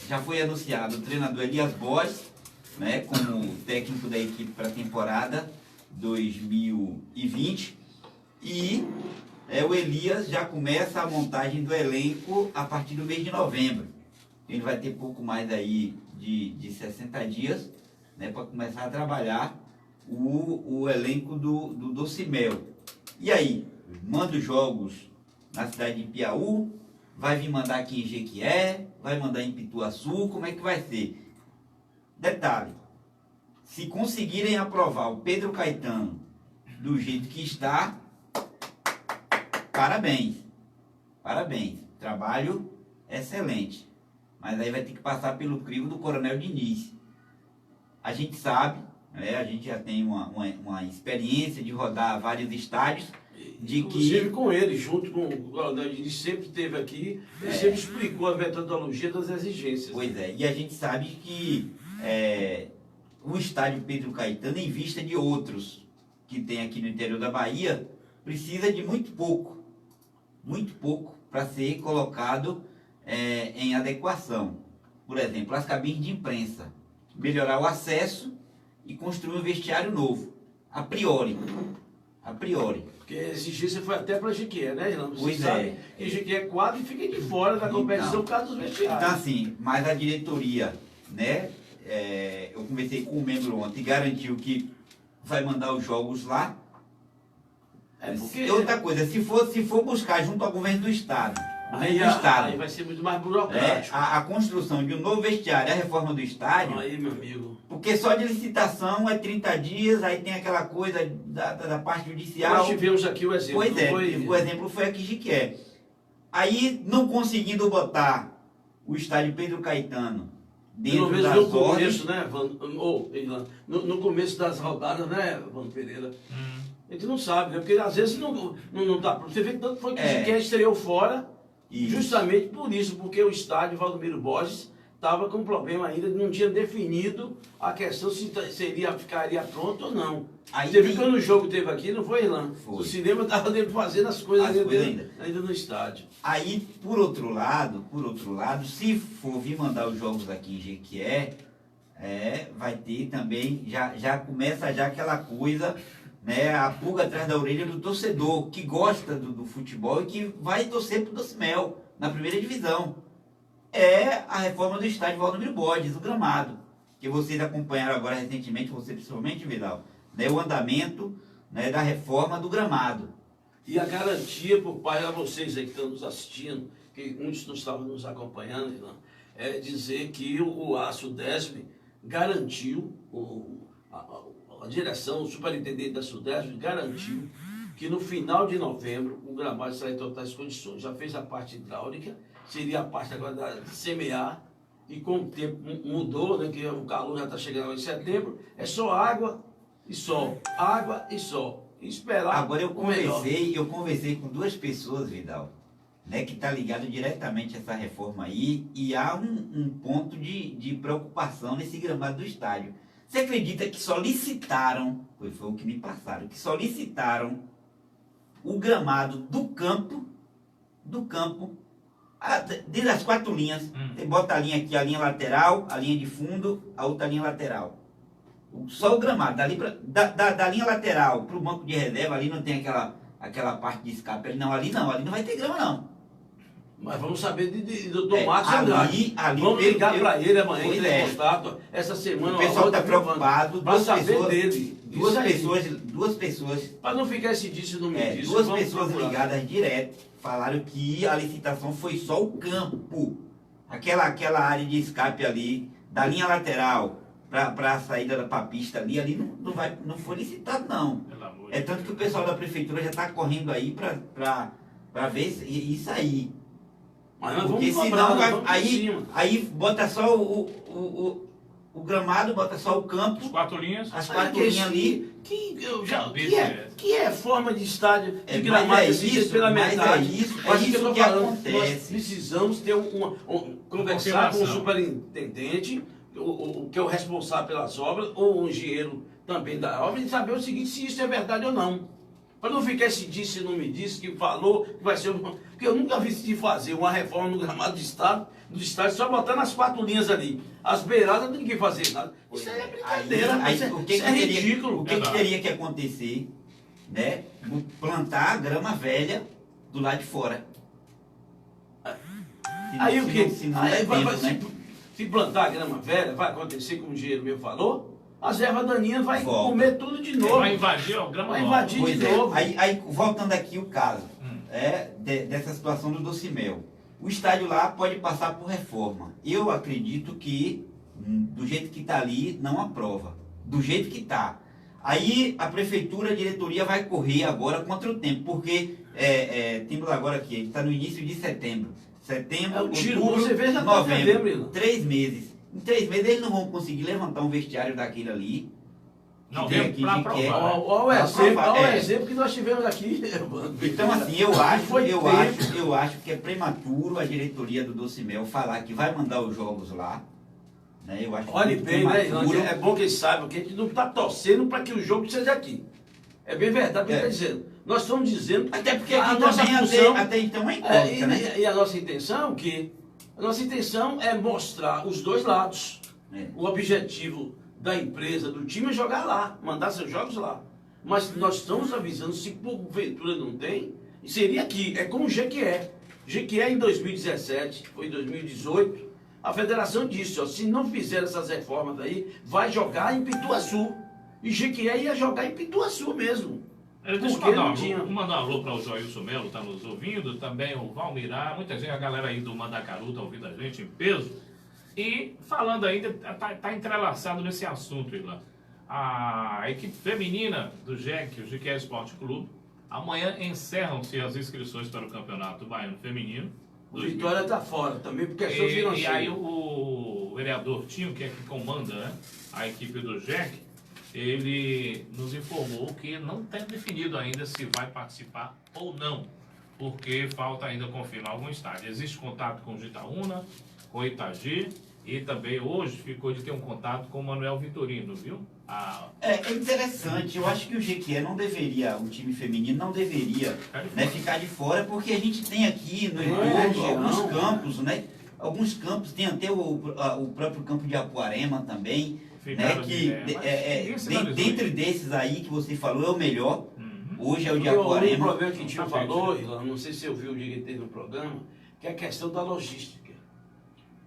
Já foi anunciado o treinador Elias Borges, né, como técnico da equipe para a temporada 2020. E o Elias já começa a montagem do elenco a partir do mês de novembro. Ele vai ter pouco mais aí de 60 dias, né, para começar a trabalhar o elenco do Docimel. E aí, manda os jogos na cidade de Piauí, vai vir mandar aqui em Jequié, vai mandar em Pituaçu, como é que vai ser? Detalhe, se conseguirem aprovar o Pedro Caetano do jeito que está, parabéns, parabéns, trabalho excelente. Mas aí vai ter que passar pelo crivo do Coronel Diniz. A gente sabe, né, a gente já tem uma experiência de rodar vários estádios, inclusive com ele, junto com o Coronel Diniz, sempre esteve aqui, ele sempre explicou a metodologia das exigências. Pois é, e a gente sabe que o estádio Pedro Caetano, em vista de outros que tem aqui no interior da Bahia, precisa de muito pouco para ser colocado em adequação. Por exemplo, as cabines de imprensa, melhorar o acesso e construir um vestiário novo, a priori. Porque a exigência foi até para Jequié, né, Irlanda? Pois é. Que Jequié quadro e fica de fora da competição por causa dos vestiários. Então, assim, mas a diretoria, né, eu conversei com um membro ontem, garantiu que vai mandar os jogos lá. Porque... E outra coisa, se for buscar junto ao governo do estado, aí vai ser muito mais burocrático. A construção de um novo vestiário, a reforma do estádio. Aí, meu amigo. Porque só de licitação é 30 dias, aí tem aquela coisa da parte judicial. Nós tivemos aqui o exemplo. Pois é, o exemplo foi aqui em Jequié. Aí, não conseguindo botar o estádio Pedro Caetano dentro das no ordens... começo, né, no começo das rodadas, né, Vando Pereira? A gente não sabe, né? Porque às vezes não dá. Você vê que tanto foi que Jequié estreou fora, justamente por isso, porque o estádio Valdomiro Borges estava com um problema ainda, não tinha definido a questão se ficaria pronto ou não. Você viu quando o jogo teve aqui, não foi, Irlanda? O cinema estava fazendo as coisas ainda no estádio. Aí, por outro lado, se for vir mandar os jogos aqui em Jequié, vai ter também, já começa aquela coisa, né, a pulga atrás da orelha do torcedor que gosta do futebol e que vai torcer para o Docimel na primeira divisão. A reforma do estádio Valdomiro Borges, o gramado, que vocês acompanharam agora recentemente, você principalmente, Vidal, né, o andamento, né, da reforma do gramado. E a garantia por parte de vocês aí que estão nos assistindo, que muitos não estavam nos acompanhando, Irlanda, é dizer que a Sudesp garantiu, a direção, o superintendente da Sudesp garantiu que no final de novembro o gramado estará em totais condições. Já fez a parte hidráulica, seria a parte agora de semear, e com o tempo mudou, né, que o calor já está chegando em setembro, é só água e sol, e esperar. Agora eu conversei com duas pessoas, Vidal, né, que está ligado diretamente a essa reforma aí, e há um ponto de preocupação nesse gramado do estádio. Você acredita que só licitaram, foi o que me passaram, que só licitaram o gramado do campo, desde as 4 linhas. Você bota a linha aqui, a linha lateral, a linha de fundo, a outra linha lateral. Só o gramado, da linha lateral para o banco de reserva, ali não tem aquela parte de escape. Ali não vai ter grama não. Mas vamos saber do Marcos Andrade. Vamos ligar para ele amanhã, entrar em contato. Essa semana o pessoal está preocupado. Para saber dele. Duas pessoas. Para não ficar esse disse no meio. Duas pessoas ligadas direto falaram que a licitação foi só o campo. Aquela área de escape ali, da linha lateral para a saída para a pista ali não foi licitado não. É tanto que o pessoal da prefeitura já está correndo aí para ver isso aí. Mas nós porque vamos cobrar, senão aí bota só o gramado, bota só o campo. As 4 linhas. As 4 linhas ali. Que é forma de estádio, de gramado pela metade. É isso que acontece. Nós precisamos ter conversar com o superintendente, que é o responsável pelas obras, ou o engenheiro também da obra e saber o seguinte, se isso é verdade ou não. Para não ficar esse disse, não me disse, que falou, que vai ser... Porque eu nunca vi se fazer uma reforma no gramado do estádio, só botando as 4 linhas ali. As beiradas não tem que fazer nada. Isso aí é brincadeira, isso é ridículo. O que teria que acontecer, né? Plantar a grama velha do lado de fora. Aí o que? Né? Se plantar a grama velha, vai acontecer como o engenheiro meu falou, as ervas daninhas vai comer tudo de novo. Vai invadir a grama Vai invadir de novo. Aí, voltando aqui o caso dessa situação do Docimel. O estádio lá pode passar por reforma. Eu acredito que, do jeito que está ali, não aprova. Do jeito que está. Aí a prefeitura, a diretoria vai correr agora contra o tempo, porque temos agora aqui, a gente está no início de setembro. Setembro, outubro, novembro, 3 meses. Em 3 meses eles não vão conseguir levantar um vestiário daquele ali. Não, olha o exemplo que nós tivemos aqui. Então assim, eu acho que é prematuro a diretoria do Docimel falar que vai mandar os jogos lá. Né? Eu acho olha bem, né? É bom que eles saibam que a gente não está torcendo para que o jogo seja aqui. É bem verdade o que está dizendo. Nós estamos dizendo... Até porque a nossa função... Até então é incógnita, né? E a nossa intenção é mostrar os dois lados. O objetivo da empresa, do time é jogar lá, mandar seus jogos lá. Mas nós estamos avisando, se porventura não tem, seria aqui. É como o Jequié. Jequié em 2017, foi em 2018, a federação disse, ó, se não fizer essas reformas aí, vai jogar em Pituaçu. E Jequié ia jogar em Pituaçu mesmo. Deixa eu mandar um alô para o Joilson Melo, está nos ouvindo, também o Valmirá, muita gente, a galera aí do Mandacaru está ouvindo a gente em peso. E falando ainda, está entrelaçado nesse assunto, Irlan. A equipe feminina do JEC, o Jequié Esporte Clube, amanhã encerram-se as inscrições para o Campeonato Baiano Feminino. O Vitória está fora também, porque questão financeira. E aí o vereador Tinho, que é que comanda, né, a equipe do JEC, ele nos informou que não tem definido ainda se vai participar ou não, porque falta ainda confirmar algum estádio. Existe contato com o Itaúna, com o Itagi, e também hoje ficou de ter um contato com o Manuel Vitorino, viu? É interessante, eu acho que o Jequié não deveria, o time feminino não deveria ficar de fora, porque a gente tem aqui no entorno alguns campos, né? Alguns campos, tem até o próprio campo de Apuarema também, né? Que dentre desses aí que você falou é o melhor. Hoje é o de Apuarema. O problema que o tio falou, Irlan, não sei se eu vi o dia que teve no programa, que é a questão da logística.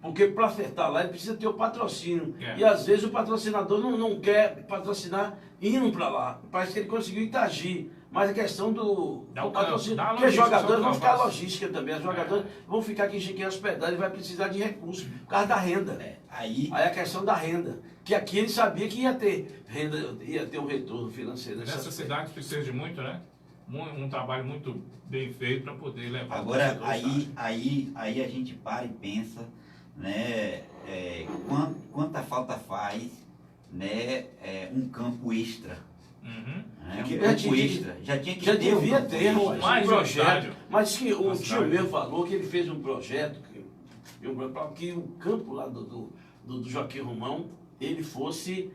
Porque para ofertar lá, ele precisa ter o patrocínio. E às vezes o patrocinador não quer patrocinar indo para lá. Parece que ele conseguiu Itagi. Mas a questão do patrocínio, porque os jogadores vão ficar logística também. Os jogadores vão ficar aqui em Jequié hospedado e vai precisar de recursos por causa da renda. Aí a questão da renda. Que aqui ele sabia que ia ter renda, ia ter um retorno financeiro. Nessa cidade precisa de muito, né? Um trabalho muito bem feito para poder levar. Agora, aí a gente para e pensa, né, quanta falta faz, né, um campo extra. Um campo extra. Já tinha que já ter devia ter mais um projeto. Mas que o tio meu falou que ele fez um projeto que o campo lá do Joaquim Romão ele fosse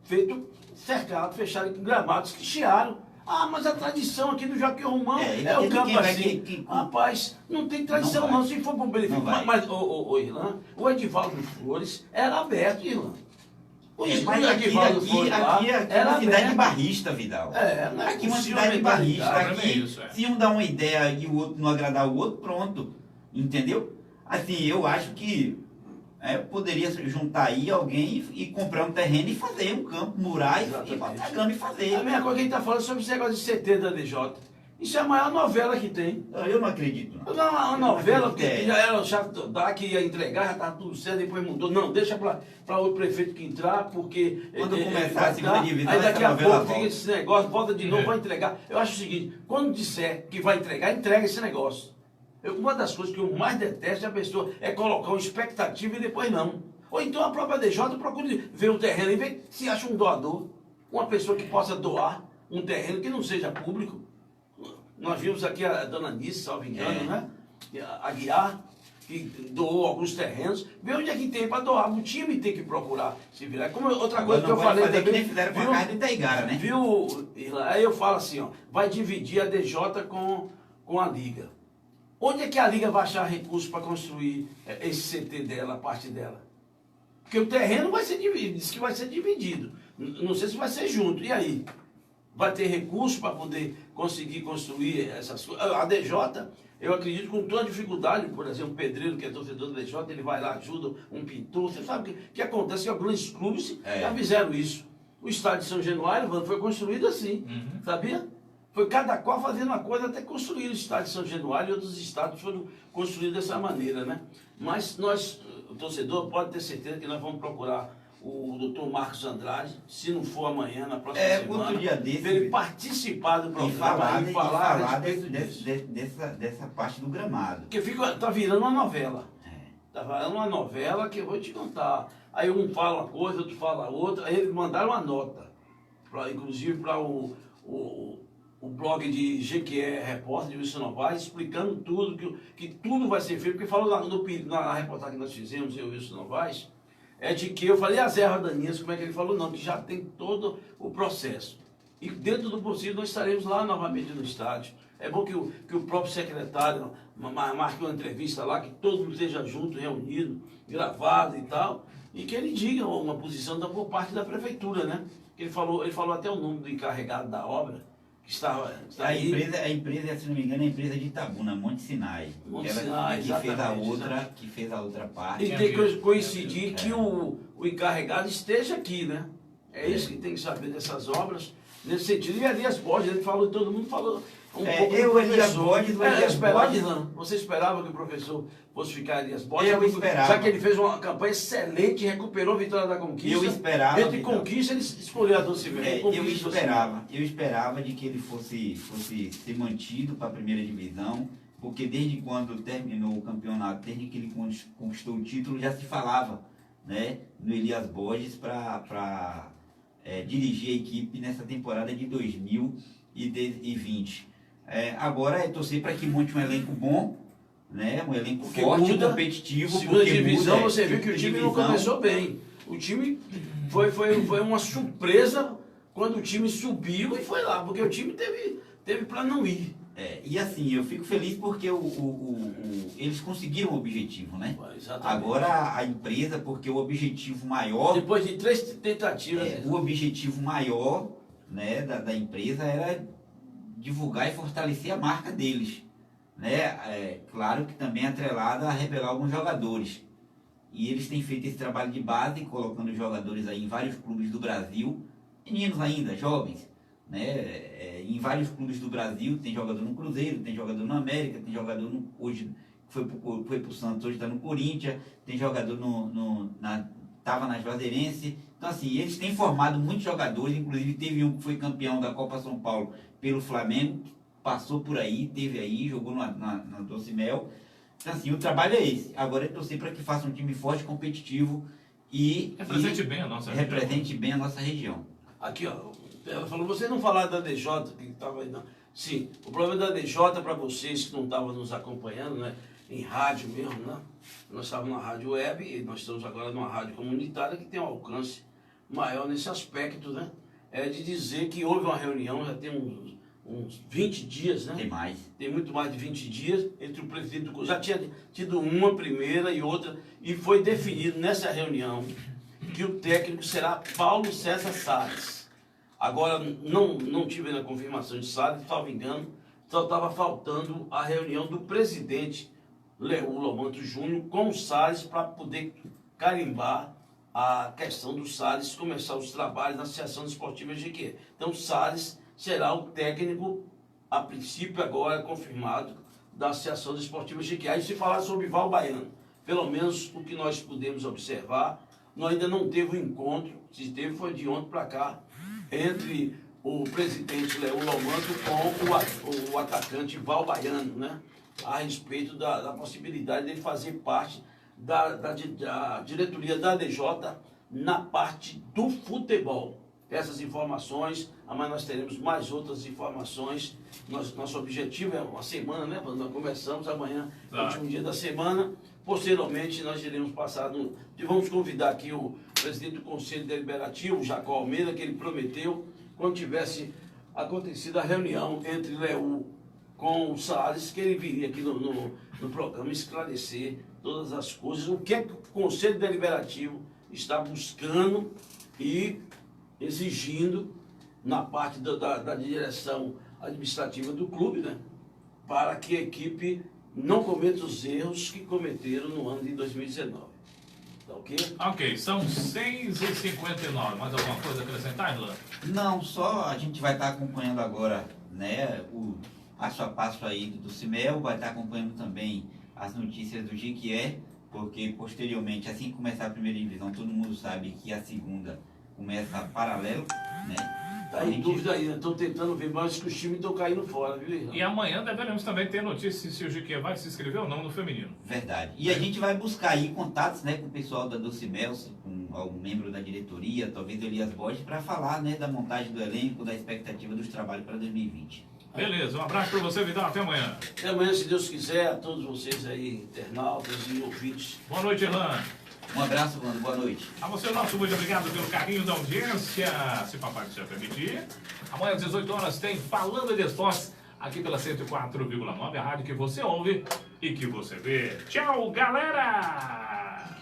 feito cercado, fechado com gramados que chiaram. Ah, mas a tradição aqui do Joaquim Romão é o campo assim. Rapaz, não tem tradição não, se for para o benefício. Mas, Irlan, o Edivaldo Flores era aberto, Irlan. Mas aqui é uma cidade barrista, Vidal. Aqui é uma cidade barrista. Aqui, se um dá uma ideia e o outro não agradar o outro, pronto. Entendeu? Assim, eu acho que poderia juntar aí alguém e comprar um terreno e fazer um campo, murar e botar grama e fazer. A mesma coisa que a gente está falando sobre esse negócio de CT da DJ. Isso é a maior novela que tem. Eu não acredito. Não, uma novela que já era já que ia entregar, já estava tudo certo, depois mudou. Não, deixa para o prefeito que entrar, porque... Quando começar a segunda divisão, aí daqui a pouco fica esse negócio, volta de novo, vai entregar. Eu acho o seguinte, quando disser que vai entregar, entrega esse negócio. Uma das coisas que eu mais detesto é a pessoa colocar uma expectativa e depois não. Ou então a própria DJ procura ver o terreno e ver se acha um doador, uma pessoa que possa doar um terreno que não seja público. Nós vimos aqui a dona Nice, salvo engano, né? A Guiar, que doou alguns terrenos, vê onde é que tem para doar. O time tem que procurar se virar. Como outra coisa que eu falei fazer também, que nem fizeram com a casa do Itaigara, né? Viu, aí eu falo assim, ó, vai dividir a DJ com a Liga. Onde é que a Liga vai achar recursos para construir esse CT dela, a parte dela? Porque o terreno vai ser dividido, diz que vai ser dividido. Não sei se vai ser junto. E aí? Vai ter recurso para poder conseguir construir essas coisas? A DJ, eu acredito com toda a dificuldade, por exemplo, o pedreiro que é torcedor da DJ, ele vai lá, ajuda um pintor. Você sabe o que acontece? Que alguns grandes clubes já fizeram isso. O estádio de São Januário foi construído assim, sabia? Foi cada qual fazendo uma coisa até construir o estádio de São Januário e outros estádios foram construídos dessa maneira, né? Mas nós, o torcedor, pode ter certeza que nós vamos procurar o doutor Marcos Andrade, se não for amanhã, na próxima semana, outro dia desse, para ele participar do programa e falar dessa parte do gramado. Porque tá virando uma novela. Tá virando uma novela que eu vou te contar. Aí um fala uma coisa, outro fala outra, aí eles mandaram uma nota, inclusive para o blog de GQE Repórter, de Wilson Novaes, explicando tudo, que tudo vai ser feito, porque falou na reportagem que nós fizemos, eu e o Wilson Novaes, de que eu falei as ervas daninhas, como é que ele falou? Não, que já tem todo o processo. E dentro do possível nós estaremos lá novamente no estádio. É bom que o próprio secretário marque uma entrevista lá, que todo mundo esteja junto, reunido, gravado e tal, e que ele diga uma posição por parte da prefeitura, né? Ele falou até o nome do encarregado da obra, que está aí. A empresa, se não me engano, é a empresa de Itabuna, Monte Sinai. Monte Sinai, que fez a outra parte. E tem que coincidir que o encarregado esteja aqui, né? É isso que tem que saber dessas obras, nesse sentido. E Elias Borges, ele falou, todo mundo falou um pouco do professor. Você esperava que o professor fosse ficar Elias Borges? Eu esperava. Já que ele fez uma campanha excelente, recuperou a vitória da Conquista. Eu esperava. Entre Conquista, ele escolheu a Doce Mel. Eu esperava de que ele fosse ser mantido para a primeira divisão, porque desde quando terminou o campeonato, desde que ele conquistou o título, já se falava, né, no Elias Borges para dirigir a equipe nessa temporada de 2020. Agora é torcer para que monte um elenco bom, né? Um elenco forte, competitivo. Segunda divisão, você viu que o time não começou bem. O time foi uma surpresa quando o time subiu e foi lá, porque o time teve para não ir. E assim, eu fico feliz porque eles conseguiram o objetivo, né? Exatamente. Agora a empresa, porque o objetivo maior... Depois de 3 tentativas... O objetivo maior, né, da empresa era divulgar e fortalecer a marca deles, né? Claro que também atrelada a revelar alguns jogadores. E eles têm feito esse trabalho de base, colocando jogadores aí em vários clubes do Brasil, meninos ainda, jovens, né? Em vários clubes do Brasil, tem jogador no Cruzeiro, tem jogador no América, tem jogador hoje foi pro Santos, hoje está no Corinthians, tem jogador estava na Juazeirense. Então assim, eles têm formado muitos jogadores, inclusive teve um que foi campeão da Copa São Paulo pelo Flamengo, passou por aí, teve aí, jogou na Doce Mel. Então assim, o trabalho é esse. Agora é torcer para que faça um time forte, competitivo e represente bem a nossa região. Aqui, ó, ela falou, você não falar da DJ, que estava aí, não. Sim, o problema da DJ, para vocês que não estavam nos acompanhando, né, em rádio mesmo, né? Nós estávamos na rádio web e nós estamos agora numa rádio comunitária que tem um alcance maior nesse aspecto, né? De dizer que houve uma reunião, já tem uns 20 dias, né? Tem mais. Tem muito mais de 20 dias entre o presidente do... Já tinha tido uma primeira e outra, e foi definido nessa reunião que o técnico será Paulo César Salles. Agora, não tive a confirmação de Salles, salvo engano, só estava faltando a reunião do presidente Leú Lomanto Júnior com o Salles para poder carimbar a questão do Salles começar os trabalhos na Associação Esportiva GQ. Então, o Salles será o técnico, a princípio agora confirmado, da Associação Esportiva GQ. Aí se falar sobre Val Baiano, pelo menos o que nós pudemos observar, nós ainda não teve um encontro, se teve foi de ontem para cá, entre o presidente Leú Lomanto com o atacante Val Baiano, né? A respeito da possibilidade dele fazer parte da diretoria da DJ na parte do futebol. Essas informações, amanhã nós teremos mais outras informações. Nosso objetivo é uma semana, né? Nós começamos amanhã, no último dia da semana, Posteriormente, nós iremos passar vamos convidar aqui o presidente do Conselho Deliberativo, Jacó Almeida, que ele prometeu, quando tivesse acontecido a reunião entre Leu com o Salles, que ele viria aqui no programa esclarecer todas as coisas, o que é que o Conselho Deliberativo está buscando e exigindo na parte da direção administrativa do clube, né, para que a equipe não cometa os erros que cometeram no ano de 2019. Tá ok? Ok, são 6h59. Mais alguma coisa a acrescentar, Irlan? Não, só a gente vai estar acompanhando agora, né, o passo a passo aí do CIMEL, vai estar acompanhando também as notícias do Jequié, porque posteriormente, assim que começar a primeira divisão, todo mundo sabe que a segunda começa paralelo, né? Tá em dúvida aí, né? Estão tentando ver mais que os times estão caindo fora, viu, Irlan? E amanhã deveremos também ter notícia se o Jequié vai se inscrever ou não no feminino. Verdade. E a gente vai buscar aí contatos, né, com o pessoal da Docimel, com algum membro da diretoria, talvez Elias Borges, para falar, né, da montagem do elenco, da expectativa dos trabalhos para 2020. Beleza, um abraço para você, Vidal. Até amanhã. Até amanhã, se Deus quiser, a todos vocês aí, internautas e ouvintes. Boa noite, Irlan. Um abraço, mano. Boa noite. A você, nosso muito obrigado pelo carinho da audiência. Se papai quiser permitir. Amanhã às 18 horas tem Falando de Esportes, aqui pela 104,9, a rádio que você ouve e que você vê. Tchau, galera!